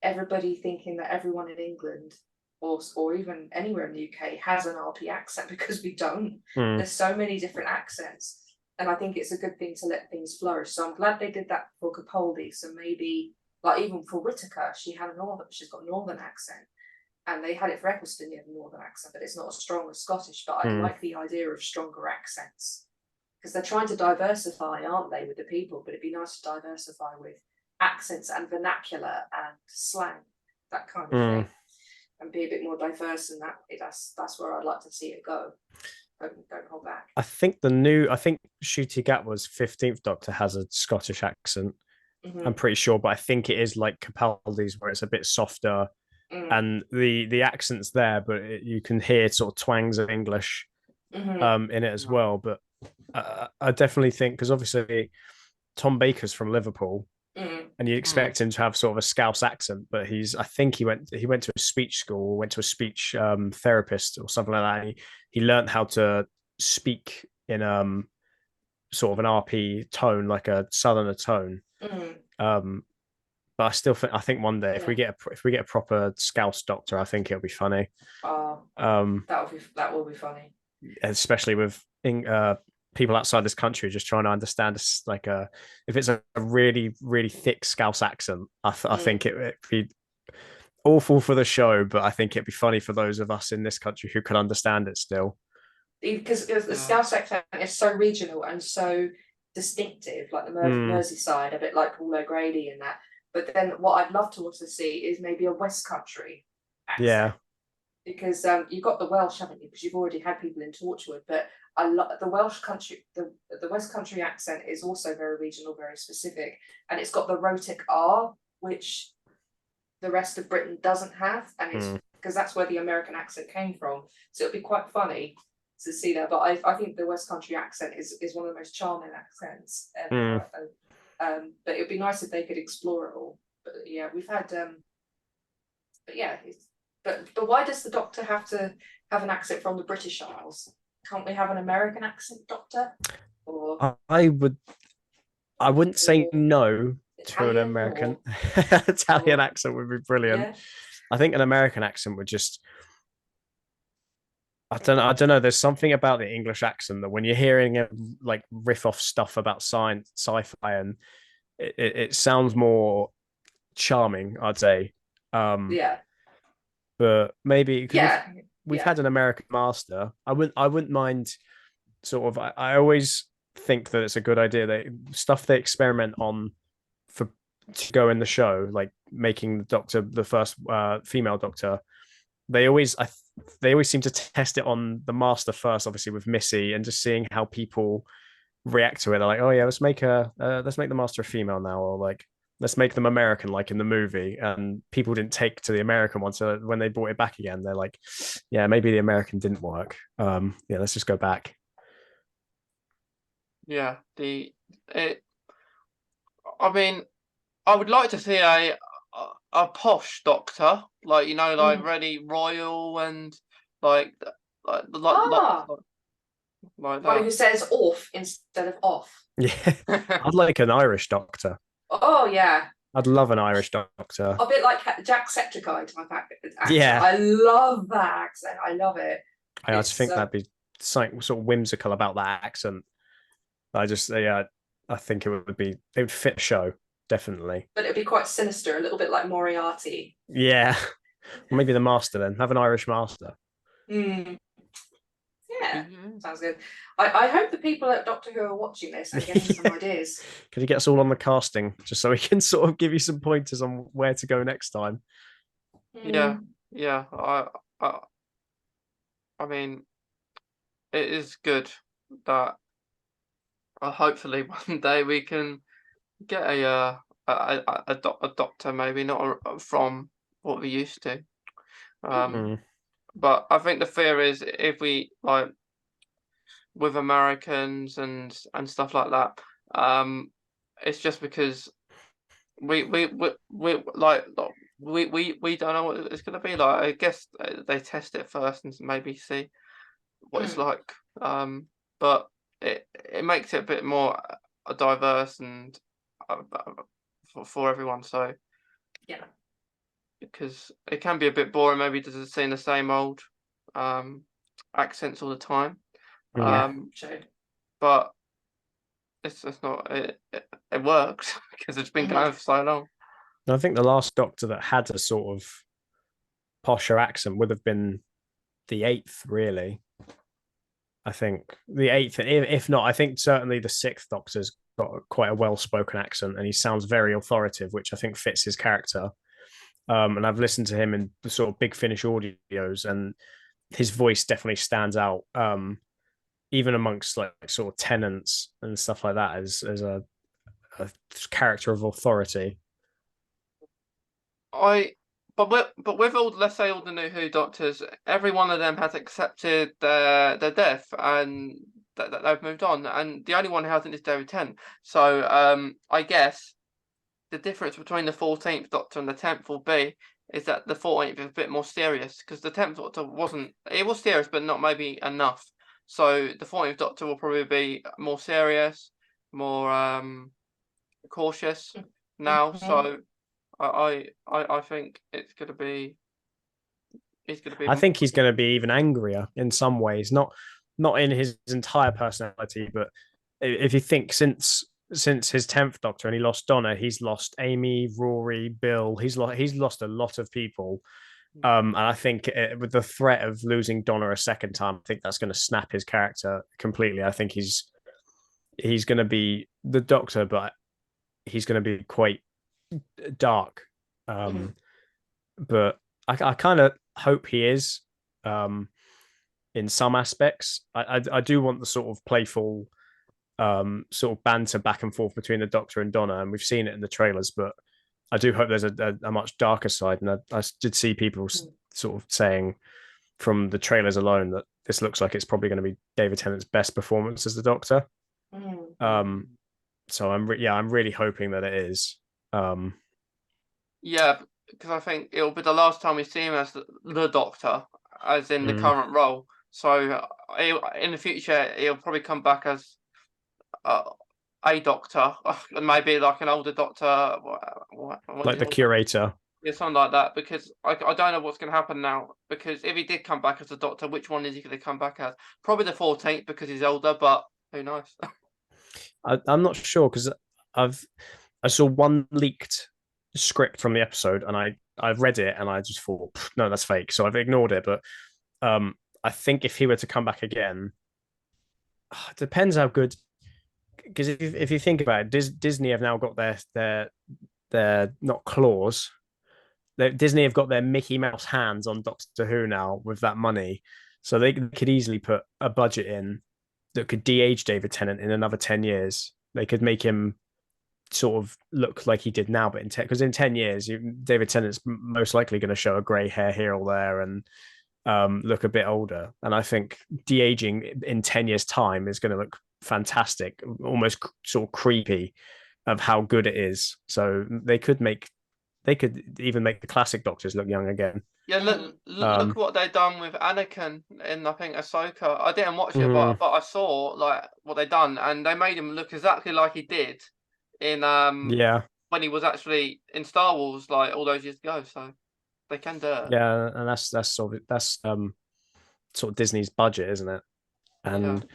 S2: everybody thinking that everyone in England or even anywhere in the UK has an RP accent, because we don't. There's so many different accents. And I think it's a good thing to let things flourish. So I'm glad they did that for Capaldi. So maybe, like even for Whittaker, she's got a northern accent. And they had it for Eccleston, he had a northern accent, but it's not as strong as Scottish. But I like the idea of stronger accents. Because they're trying to diversify, aren't they, with the people? But it'd be nice to diversify with accents and vernacular and slang, that kind of thing, and be a bit more diverse. And that's where I'd like to see it go. Don't hold back.
S3: I think Ncuti Gatwa's 15th Doctor has a Scottish accent. I'm pretty sure, but I think it is like Capaldi's, where it's a bit softer, and the accent's there, but you can hear sort of twangs of English in it as well. But I definitely think, because obviously Tom Baker's from Liverpool, and you expect him to have sort of a Scouse accent, but I think he went to a speech school, or went to a speech therapist or something like that. And he learned how to speak in sort of an RP tone, like a southerner tone. But I think one day if we get a proper Scouse Doctor, I think it'll be funny.
S2: That will be funny,
S3: especially with people outside this country just trying to understand if it's a really really thick Scouse accent. I think it'd be awful for the show, but I think it'd be funny for those of us in this country who can understand it still.
S2: Because the Scouse accent is so regional and so distinctive, like the Merseyside, a bit like Paul O'Grady and that. But then what I'd love to also see is maybe a West Country accent.
S3: Yeah.
S2: Because you've got the Welsh, haven't you? Because you've already had people in Torchwood. But I love the Welsh country. The West Country accent is also very regional, very specific, and it's got the rhotic R, which the rest of Britain doesn't have, and it's because that's where the American accent came from. So it'll be quite funny to see that. But I think the West Country accent is one of the most charming accents ever. But it'd be nice if they could explore it all. But yeah, we've had but yeah, but why does the Doctor have to have an accent from the British Isles? Can't we have an American accent Doctor? Or
S3: I wouldn't say no to an American Italian accent would be brilliant. Yeah. I think an American accent would just I don't know. There's something about the English accent that when you're hearing it like riff off stuff about science, sci-fi, and it sounds more charming, I'd say.
S2: Yeah.
S3: But maybe we've had an American master. I wouldn't mind sort of. I always think that it's a good idea that stuff they experiment on to go in the show, like making the Doctor the first female Doctor. They always seem to test it on the master first, obviously with Missy, and just seeing how people react to it. They're like, oh yeah, let's make the master a female now, or like let's make them American, like in the movie. And people didn't take to the American one, so when they brought it back again, they're like, yeah, maybe the American didn't work. Yeah, let's just go back.
S1: Yeah, I mean, I would like to see a posh doctor, like
S2: Mm.
S1: really royal and like like
S2: Ah,
S1: like
S2: one
S1: that.
S2: who says off instead of off.
S3: Yeah, I'd like an Irish doctor.
S2: Oh yeah,
S3: I'd love an Irish doctor.
S2: a bit like Jacksepticeye type accent.
S3: Yeah,
S2: I love that accent. I love it.
S3: I just
S2: It's
S3: think that'd be something sort of whimsical about that accent. I just, yeah, I think it would fit the show, definitely.
S2: but it'd be quite sinister, a little bit like Moriarty.
S3: Yeah, maybe the master then. Have an Irish master.
S2: Mm. Yeah,
S1: Mhm.
S2: sounds good. I hope the people at Doctor Who are watching this and getting some ideas.
S3: Could you get us all on the casting just so we can sort of give you some pointers on where to go next time?
S1: Yeah,
S2: Mm.
S1: yeah. I I mean, it is good that hopefully one day we can get a doctor, maybe not from what we used to.
S3: Mm.
S1: But I think the fear is if we like with Americans and stuff like that, it's just because we we don't know what it's gonna be like. I guess they test it first and maybe see what it's
S2: Mm.
S1: like. But it makes it a bit more diverse and for everyone. So
S2: Yeah.
S1: because it can be a bit boring, maybe just seeing the same old um accents all the time.
S3: Mm.
S2: Yeah.
S1: Um,
S2: True.
S1: but it's not it works because it's been
S2: Mhm.
S1: going for so long.
S3: I think the last Doctor that had a sort of posher accent would have been the eighth, really. I think the eighth, if not, I think certainly the sixth Doctor's got quite a well-spoken accent, and he sounds very authoritative, which I think fits his character. And I've listened to him in the sort of Big Finish audios, and his voice definitely stands out, even amongst like sort of tenants and stuff like that, as a character of authority.
S1: I but with all let's say all the new Who Doctors, every one of them has accepted their death and that they've moved on, and the only one who hasn't is David Tennant. So I guess the difference between the 14th Doctor and the 10th will be is that the 14th is a bit more serious because the 10th Doctor wasn't. It was serious, but not maybe enough. So the 14th Doctor will probably be more serious, more cautious now.
S2: Mhm.
S1: So I think it's gonna be
S3: I think he's going to be even angrier in some ways, not in his entire personality, but if you think since his 10th Doctor and he lost Donna, he's lost Amy, Rory, Bill. He's lost a lot of people. And I think with the threat of losing Donna a second time, I think that's going to snap his character completely. I think he's going to be the Doctor, but he's going to be quite dark.
S2: Mhm.
S3: Um, but I kind of hope he is um, in some aspects. I do want the sort of playful sort of banter back and forth between the Doctor and Donna, and we've seen it in the trailers. But I do hope there's a much darker side, and I did see people sort of saying from the trailers alone that this looks like it's probably going to be David Tennant's best performance as the Doctor.
S2: Mhm.
S3: Um, so I'm really hoping that it is. Um,
S1: yeah, because I think it'll be the last time we see him as the Doctor, as in the
S3: mm.
S1: current role. So in the future, he'll probably come back as uh, a Doctor, maybe like an older Doctor, what
S3: Like
S1: is
S3: the
S1: older?
S3: curator.
S1: Yeah, something like that. Because I don't know what's going to happen now. Because if he did come back as a Doctor, which one is he going to come back as? Probably the 14th because he's older, but who knows?
S3: I'm not sure because I've I saw one leaked script from the episode and I read it and I just thought no, that's fake, so I've ignored it. But I think if he were to come back again, it depends how good. Because if you think about it, Disney have now got their not claws. Disney have got their Mickey Mouse hands on Doctor Who now with that money, so they could easily put a budget in that could de-age David Tennant in another 10 years. They could make him sort of look like he did now, but because in 10 years, David Tennant's most likely going to show a grey hair here or there and look a bit older. And I think de-aging in 10 years' time is going to look fantastic, almost sort of creepy. of how good it is. So they could even make the classic Doctors look young again.
S1: Yeah, look what they done with Anakin in, I think, Ahsoka. I didn't watch it, but I saw like what they done, and they made him look exactly like he did in
S3: yeah,
S1: when he was actually in Star Wars like all those years ago. So they can do it.
S3: yeah, and that's sort of Disney's budget, isn't it? And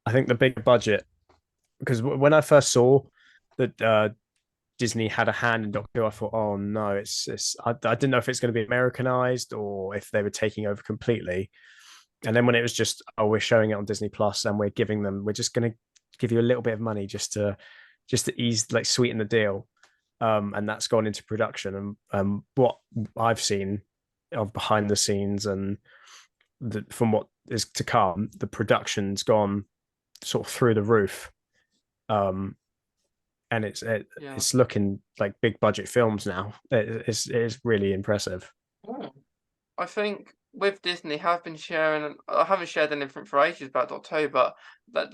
S3: I think the big budget, because when I first saw that Disney had a hand in Doctor Who, I thought, oh no, I didn't know if it's going to be Americanized or if they were taking over completely. And then when it was just, oh, we're showing it on Disney Plus and we're just going to give you a little bit of money just to ease, like, sweeten the deal. And that's gone into production. And what I've seen of behind the scenes and from what is to come, the production's gone sort of through the roof. And it's looking like big budget films now. It's really impressive.
S1: I think with Disney have been sharing. I haven't shared anything for ages about Doctor Who, but that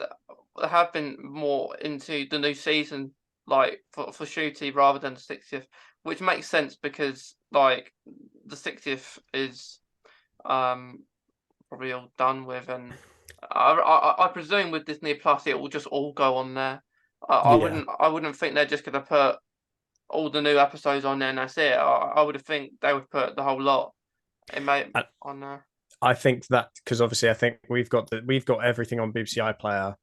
S1: they have been more into the new season, like for shooting rather than the 60th, which makes sense because like the 60th is probably all done with, and I presume with Disney Plus it will just all go on there. I wouldn't think they're just gonna put all the new episodes on there and that's it. I would think they would put the whole lot on there.
S3: I think that because obviously I think we've got everything on BBC iPlayer,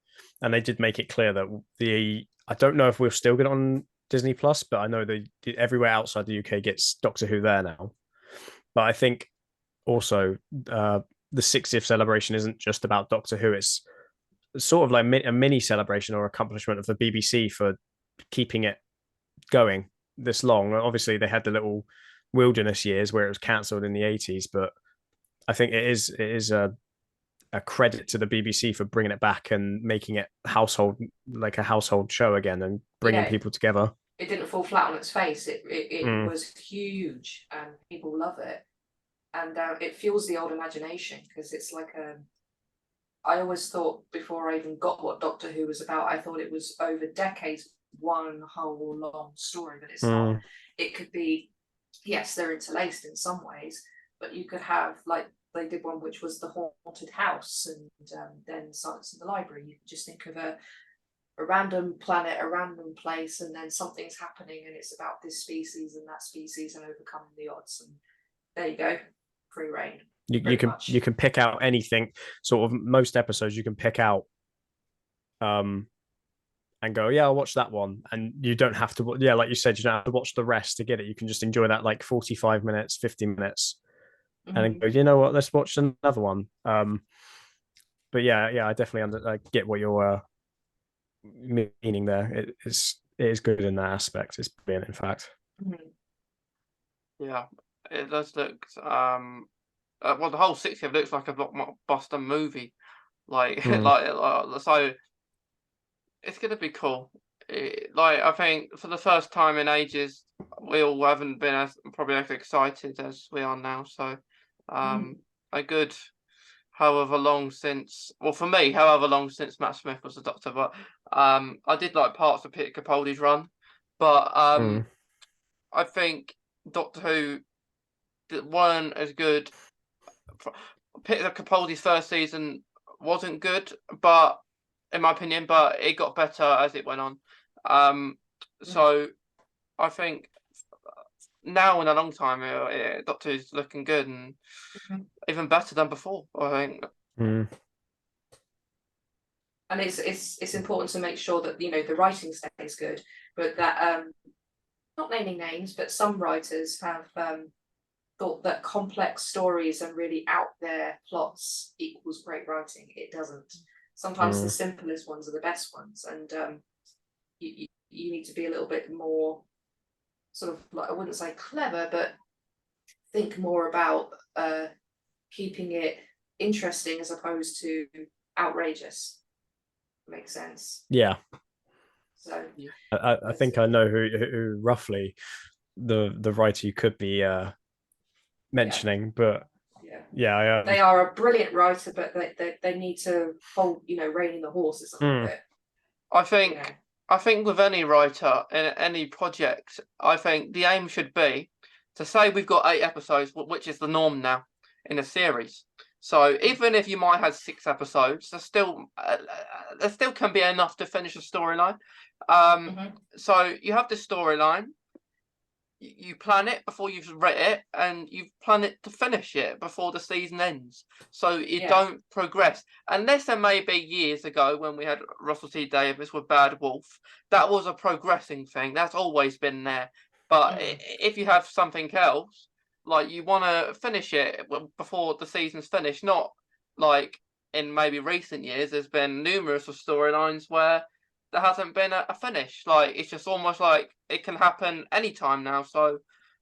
S3: and they did make it clear that I don't know if we'll still get on Disney Plus, but I know that everywhere outside the UK gets Doctor Who there now. But I think also the 60th celebration isn't just about Doctor Who. It's sort of like a mini celebration or accomplishment of the BBC for keeping it going this long. Obviously, they had the little wilderness years where it was cancelled in the 80s, but I think it is a credit to the BBC for bringing it back and making it a household show again and bringing people together.
S2: It didn't fall flat on its face. It was huge and people love it. And it fuels the old imagination because it's like I always thought before I even got what Doctor Who was about, I thought it was over decades, one whole long story, but it's not. It could be, yes, they're interlaced in some ways, but you could have, like, they did one which was the haunted house and then Silence in the Library. You could just think of a random planet, a random place, and then something's happening and it's about this species and that species and overcoming the odds. And there you go, free reign.
S3: You can pick out anything. Sort of most episodes you can pick out and go, yeah, I'll watch that one. And you don't have to, like you said, you don't have to watch the rest to get it. You can just enjoy that like 45 minutes, 50 minutes, and then go, you know what, let's watch another one. But yeah, I definitely I get what you're meaning there. It is good in that aspect. It's brilliant, in fact.
S1: Yeah, it does look. Well, the whole 60th looks like a blockbuster movie, like so. It's gonna be cool. Like I think for the first time in ages, we all haven't been probably as excited as we are now. So, a good however long since, well, for me, however long since Matt Smith was the Doctor. But I did like parts of Peter Capaldi's run, but I think Doctor Who weren't as good. Peter Capaldi's first season wasn't good, but in my opinion, but it got better as it went on. So I think now in a long time, Doctor Who's looking good and even better than before, I think.
S2: And it's important to make sure that, you know, the writing stays good, but that not naming names, but some writers have thought that complex stories and really out there plots equals great writing. It doesn't. Sometimes the simplest ones are the best ones, and you need to be a little bit more sort of, like, I wouldn't say clever, but think more about keeping it interesting as opposed to outrageous. Makes sense.
S3: Yeah.
S2: So
S3: I think I know who roughly the writer you could be mentioning, but yeah,
S2: they are a brilliant writer, but they need to hold, you know, reining the horses a little bit.
S1: I think I think with any writer in any project, I think the aim should be to say we've got 8 episodes, which is the norm now in a series. So even if you might have 6 episodes, there still can be enough to finish a storyline. So you have the storyline, you plan it before you've written it, and you plan it to finish it before the season ends. So you don't progress. Unless there may be years ago when we had Russell T Davies with Bad Wolf, that was a progressing thing. That's always been there. But if you have something else, like you want to finish it before the season's finished, not like in maybe recent years, there's been numerous of storylines where there hasn't been a finish. Like it's just almost like it can happen anytime now. So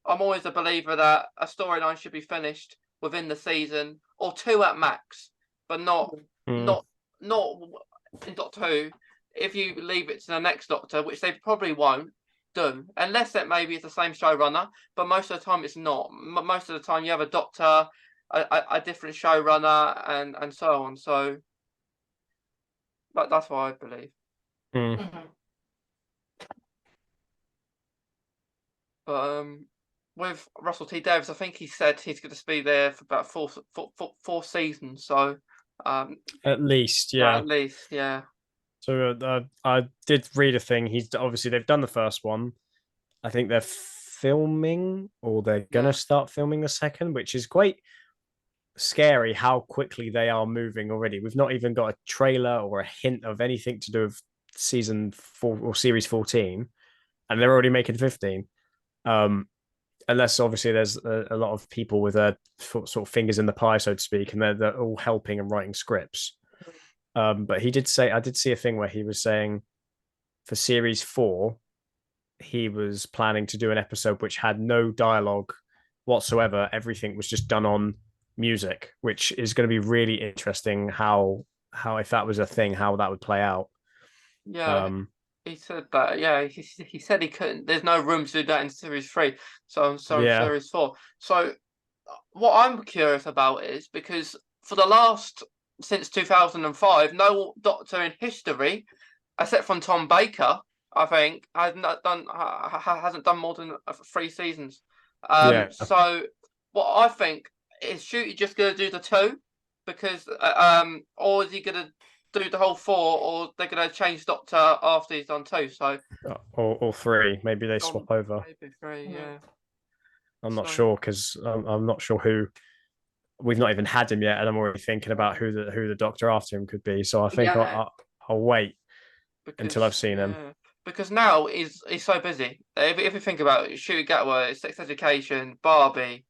S1: I'm always a believer that a storyline should be finished within the season or 2 at max, but not in Doctor Who. If you leave it to the next Doctor, which they probably won't do, unless it maybe is the same showrunner, but most of the time it's not. Most of the time you have a Doctor, a different showrunner, and so on. So, but that's what I believe. But with Russell T Davies, I think he said he's going to be there for about four seasons. So
S3: at least, yeah.
S1: At least, yeah.
S3: So I did read a thing. They've done the first one. I think they're filming, or they're gonna start filming the second, which is quite scary how quickly they are moving already. We've not even got a trailer or a hint of anything to do with season 4 or series 14, and they're already making 15. Unless obviously there's a lot of people with their sort of fingers in the pie, so to speak, and they're all helping and writing scripts. But I did see a thing where he was saying for series 4, he was planning to do an episode which had no dialogue whatsoever. Everything was just done on music, which is going to be really interesting. How if that was a thing, how that would play out.
S1: Yeah, he said that. Yeah, he said he couldn't. There's no room to do that in series 3. So series 4. So what I'm curious about is because for the last since 2005, no Doctor in history, except from Tom Baker, I think, hasn't done more than 3 seasons. So what I think is, Shooty just going to do the 2, because or is he going to do the whole 4, or they're going to change Doctor after he's done 2? So
S3: or 3, maybe they swap over.
S1: Maybe 3, yeah.
S3: I'm not sure, because I'm not sure who. We've not even had him yet, and I'm already thinking about who the Doctor after him could be. So I think I'll wait until I've seen him.
S1: Because now he's so busy. If you think about it, Shooty Gatwa, Sex Education, Barbie,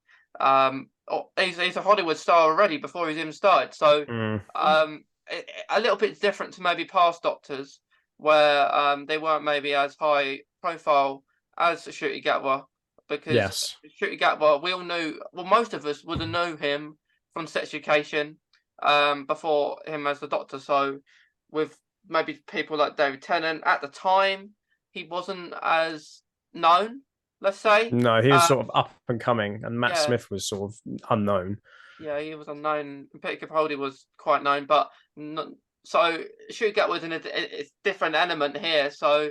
S1: he's a Hollywood star already before he's even started. So a little bit different to maybe past Doctors, where they weren't maybe as high profile as Shooty Gatwa. Because Shooty Gatwa, we all knew. Well, most of us would have known him from Sex Education, before him as the Doctor. So with maybe people like David Tennant at the time, he wasn't as known. Let's say.
S3: No, he was sort of up and coming, and Matt Smith was sort of unknown.
S1: Yeah, he was unknown. Peter Capaldi was quite known, but not, so Shooty Gatwa was in a different element here. So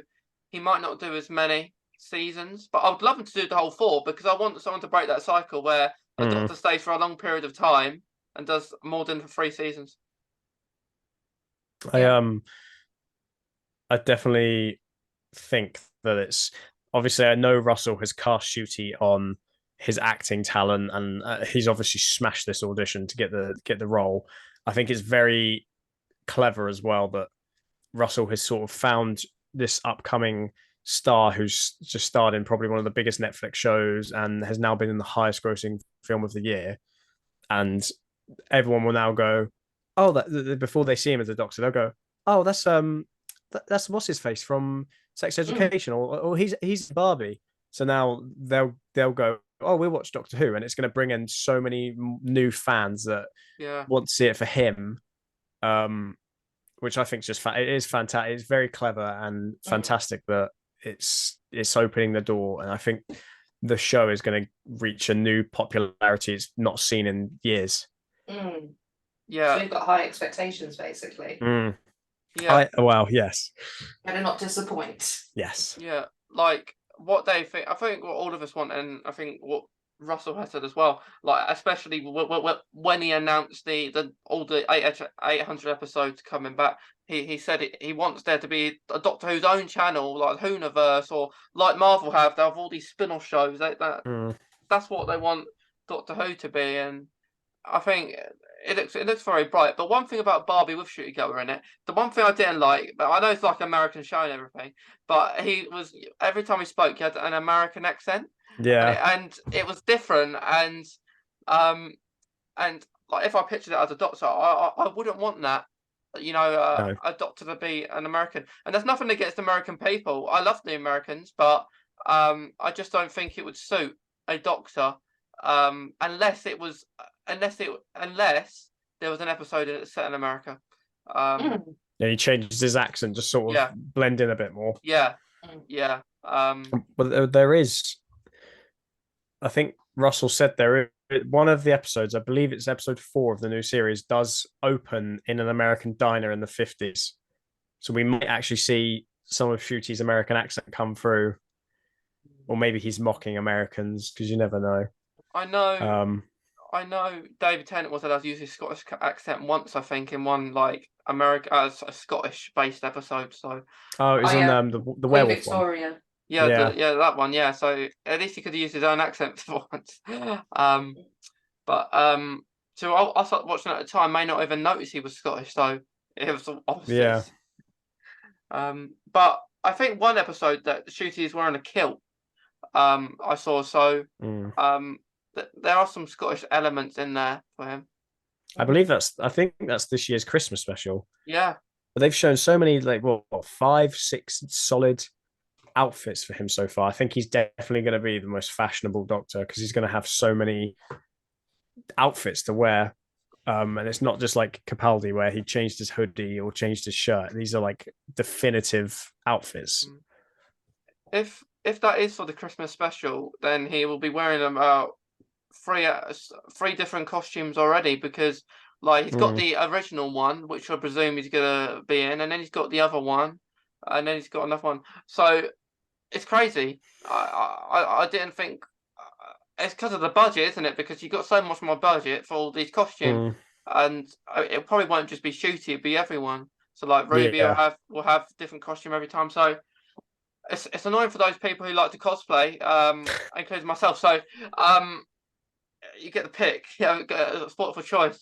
S1: he might not do as many seasons, but I would love him to do the whole 4, because I want someone to break that cycle where a Doctor stays for a long period of time and does more than 3 seasons.
S3: I definitely think that it's obviously, I know Russell has cast Shooty on his acting talent, and he's obviously smashed this audition to get the role. I think it's very clever as well that Russell has sort of found this upcoming star who's just starred in probably one of the biggest Netflix shows and has now been in the highest grossing film of the year. And everyone will now go, oh, before they see him as a Doctor, they'll go, oh, that's what's his face from Sex Education, or he's Barbie. So now they'll go, oh, we'll watch Doctor Who, and it's going to bring in so many new fans that want to see it for him. Which I think is just it is fantastic. It's very clever and fantastic that it's opening the door, and I think the show is going to reach a new popularity it's not seen in years.
S2: Yeah, so we've got high expectations, basically.
S1: Yeah,
S3: Well, yes,
S2: Better not disappoint.
S3: yes,
S1: yeah. Like what they think. I think what all of us want, and I think what Russell has said as well. Like especially when he announced the all the 800 episodes coming back. He said he wants there to be a Doctor Who's own channel, like Whoniverse, or like Marvel have. They have all these spin-off shows. That's what they want Doctor Who to be, and I think it looks very bright. But one thing about Barbie with Shooty Geller in it, the one thing I didn't like, but I know it's like an American show and everything, but he was every time he spoke, he had an American accent,
S3: yeah.
S1: and it was different, um and like if I pictured it as a doctor, I wouldn't want that.
S3: No.
S1: A doctor to be an American, and there's nothing against American people. I love the Americans, but I just don't think it would suit a doctor, unless it was unless there was an episode in it set in America.
S3: Yeah, he changed his accent, just sort of
S1: Yeah.
S3: blend in a bit more.
S1: Yeah,
S2: Mm.
S1: yeah,
S3: But there is, I think Russell said one of the episodes, I believe it's episode 4 of the new series, does open in an American diner in the 50s. So we might actually see some of Shooty's American accent come through, or maybe he's mocking Americans, because you never know.
S1: I know.
S3: I
S1: know David Tennant was allowed to use his Scottish accent once, I think, in one like a Scottish-based episode. So
S3: Oh, it was in the
S2: Queen
S3: werewolf
S2: Victoria.
S3: one.
S1: yeah,
S3: Yeah.
S1: that one. Yeah, so at least he could use his own accent for once. But so I started watching at the time, may not even notice he was Scottish. So it was obviously.
S3: Yeah.
S1: But I think one episode that Shooty is wearing a kilt. I saw so. There are some Scottish elements in there for him.
S3: I think that's this year's Christmas special.
S1: Yeah.
S3: But they've shown so many, like, what 5, 6 solid outfits for him so far. I think he's definitely going to be the most fashionable Doctor, because he's going to have so many outfits to wear. And it's not just like Capaldi, where he changed his hoodie or changed his shirt. These are like definitive outfits.
S1: If that is for the Christmas special, then he will be wearing about three different costumes already, because like he's got the original one, which I presume he's gonna be in, and then he's got the other one, and then he's got another one. So it's crazy. I didn't think it's because of the budget, isn't it? Because you got so much more budget for all these costumes, and it probably won't just be Shooty; it'll be everyone. So like Ruby will have different costume every time. So it's annoying for those people who like to cosplay, including myself. So you get the pick. Yeah, a spot for choice.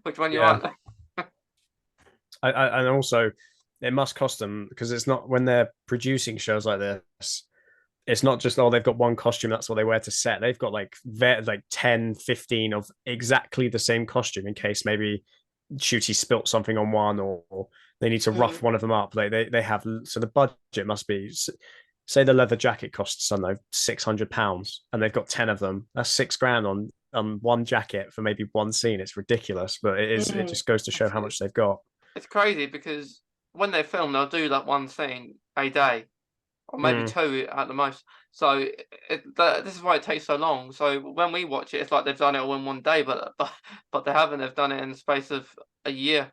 S1: Which one you want?
S3: And also, it must cost them, because it's not, when they're producing shows like this, it's not just, they've got one costume, that's what they wear to set. They've got like 10, 15 of exactly the same costume, in case maybe Shooty spilt something on one, or they need to rough one of them up. Like they have, so the budget must be, say the leather jacket costs, I don't know, £600, and they've got 10 of them. That's £6,000 on one jacket for maybe one scene. It's ridiculous, but it just goes to show how much they've got.
S1: It's crazy, because when they film, they'll do that one scene a day, or maybe 2 at the most. So this is why it takes so long. So when we watch it, it's like they've done it all in one day, but they haven't. They've done it in the space of a year.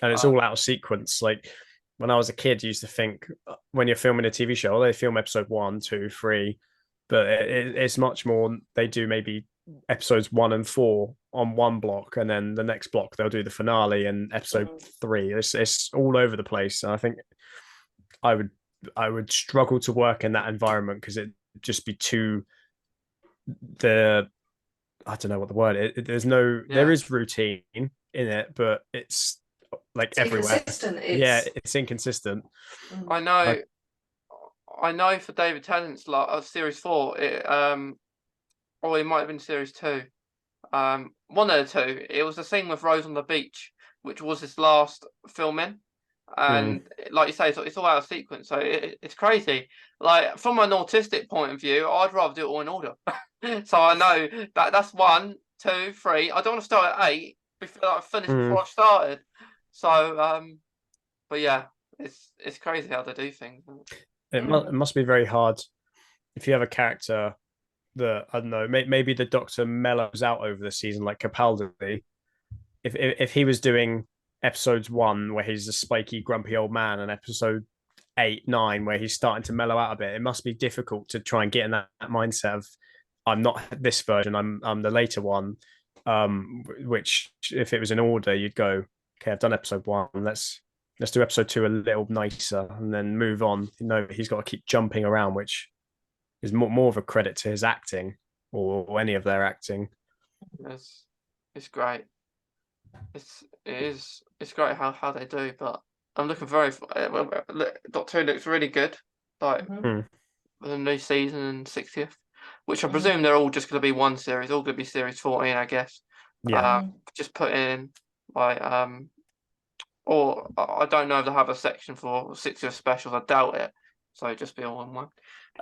S3: And it's all out of sequence. Like when I was a kid, you used to think, when you're filming a TV show, they film episode 1, 2, 3, but it's much more. They do maybe episodes 1 and 4 on one block, and then the next block they'll do the finale and episode 3. It's all over the place, and I think I would struggle to work in that environment, because it'd just be too I don't know what the word is. There is routine in it, but it's like everywhere.
S2: Inconsistent.
S3: It's inconsistent.
S1: I know. I know for David Tennant's series 4, or it might have been series 2. One of the two. It was the scene with Rose on the beach, which was his last filming, and like you say, it's all out of sequence. So it's crazy. Like from an autistic point of view, I'd rather do it all in order. So I know that's 1, 2, 3. I don't want to start at 8 before I finish before I started. So but yeah, it's crazy how they do things.
S3: It must be very hard if you have a character that, I don't know, maybe the Doctor mellows out over the season, like Capaldi. If he was doing episodes 1 where he's a spiky, grumpy old man, and episode 8, 9 where he's starting to mellow out a bit. It must be difficult to try and get in that mindset of I'm not this version, I'm the later one. Which if it was in order, you'd go, okay, I've done episode 1, let's do episode 2 a little nicer and then move on. He's got to keep jumping around, which is more of a credit to his acting or any of their acting.
S1: It's great. It's great how they do, but I'm looking Doctor Who looks really good, like
S3: Mm-hmm.
S1: with the new season and 60th, which I
S2: Mhm.
S1: presume they're all just going to be one series, all going to be series 14, I guess.
S3: Yeah.
S1: Just put in like or I don't know if they have a section for 60th specials. I doubt it. So just be all in one.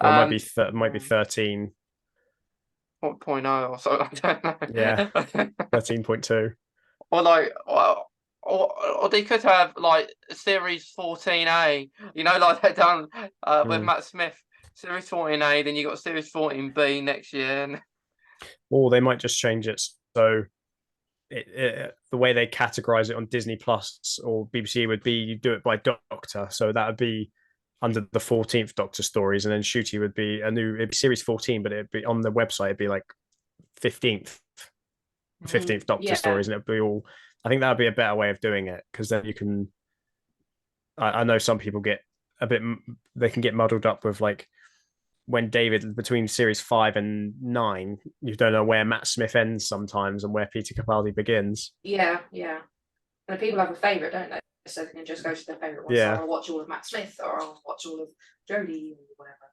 S3: Or it might be 13.
S1: 1.0 or something. I don't know.
S3: Yeah. 13.2.
S1: Or like, or they could have like series 14A. You know, like they've done with Matt Smith. Series 14A, then you got series 14B next year. And
S3: or they might just change it so the way they categorize it on Disney Plus or BBC would be you do it by Doctor, so that would be under the 14th Doctor stories, and then Shooty would be it'd be series 14, but it'd be on the website, it'd be like 15th Doctor stories, and it'd be all. I think that would be a better way of doing it, because then you can. I know some people get they can get muddled up with like when David, between series 5 and 9, you don't know where Matt Smith ends sometimes and where Peter Capaldi begins.
S2: Yeah. And people have a favourite, don't they? So they can just go to their favourite one.
S3: Yeah.
S2: So I'll watch all of Matt Smith, or I'll watch all of Jodie, or whatever.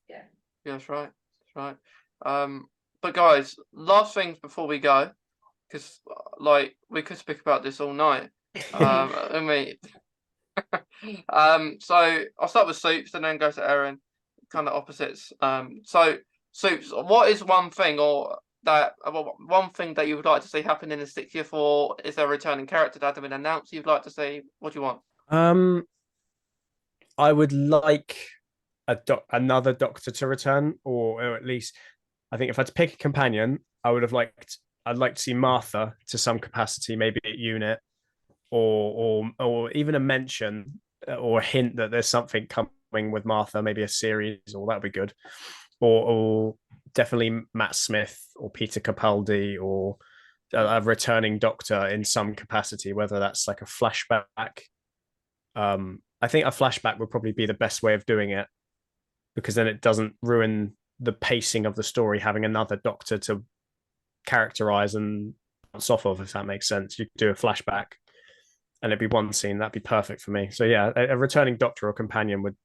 S1: Yeah, that's right. That's right. But guys, last things before we go, because like we could speak about this all night. I mean, so I'll start with Soups and then go to Erin. Kind of opposites. So Soups, what is one thing one thing that you would like to see happen in the 60th, or is there a returning character that has been announced you'd like to see? What do you want?
S3: I would like another Doctor to return, or at least I think if I had to pick a companion, I'd like to see Martha to some capacity, maybe at unit, or even a mention or a hint that there's something coming with Martha, maybe a series, or that'd be good. Or definitely Matt Smith or Peter Capaldi, or a returning Doctor in some capacity, whether that's like a flashback. I think a flashback would probably be the best way of doing it, because then it doesn't ruin the pacing of the story, having another Doctor to characterize and bounce off of, if that makes sense. You could do a flashback and it'd be one scene. That'd be perfect for me. So yeah, a returning Doctor or companion would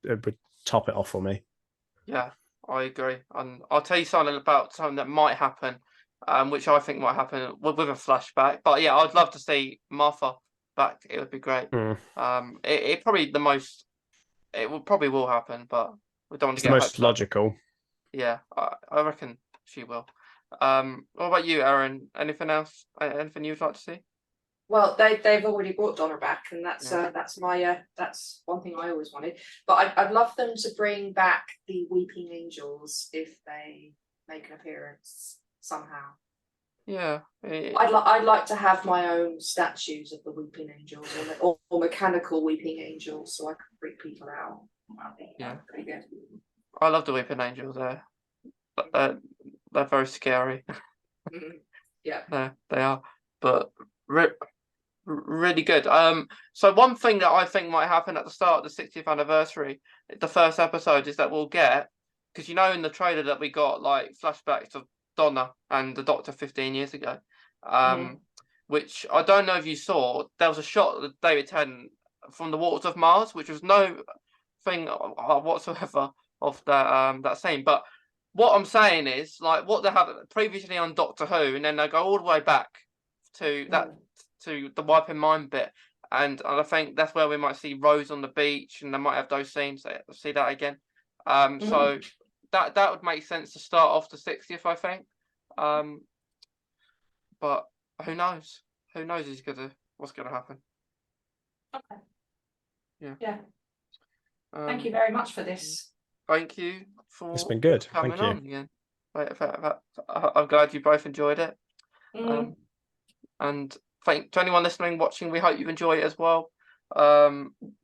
S3: top it off for me.
S1: Yeah, I agree. And I'll tell you something about something that might happen, which I think might happen with a flashback. But yeah, I'd love to see Martha back. It would be great. It probably will happen, but we don't want to
S3: get the most logical.
S1: Yeah, I reckon she will. What about you, Erin? Anything else? Anything you'd like to see?
S2: Well, they've already brought Donna back, and that's one thing I always wanted. But I'd love them to bring back the Weeping Angels if they make an appearance somehow.
S1: Yeah,
S2: I'd like to have my own statues of the Weeping Angels, or mechanical Weeping Angels, so I can freak people out. Yeah, pretty good.
S1: I love the Weeping Angels. They're very scary.
S2: Yeah,
S1: they are, but really good. So one thing that I think might happen at the start of the 60th anniversary, the first episode, is that we'll get, because in the trailer that we got like flashbacks of Donna and the Doctor 15 years ago, which I don't know if you saw. There was a shot of David Tennant from the waters of Mars, which was no thing whatsoever of that scene. But what I'm saying is, like, what they have previously on Doctor Who, and then they go all the way back to that to the wiping mind bit, and I think that's where we might see Rose on the beach, and they might have those scenes. See that again. So that would make sense to start off the 60th, I think. But who knows? Who knows what's gonna happen?
S2: Okay.
S1: Yeah.
S2: Thank you very much for this.
S1: Thank you for.
S3: It's been good.
S1: Coming
S3: Thank you.
S1: on again. I'm glad you both enjoyed it. And think to anyone listening, watching, we hope you've enjoyed it as well.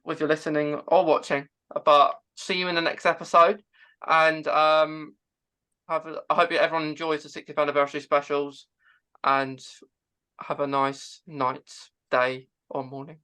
S1: With your listening or watching. But see you in the next episode, and I hope everyone enjoys the 60th anniversary specials, and have a nice night, day, or morning.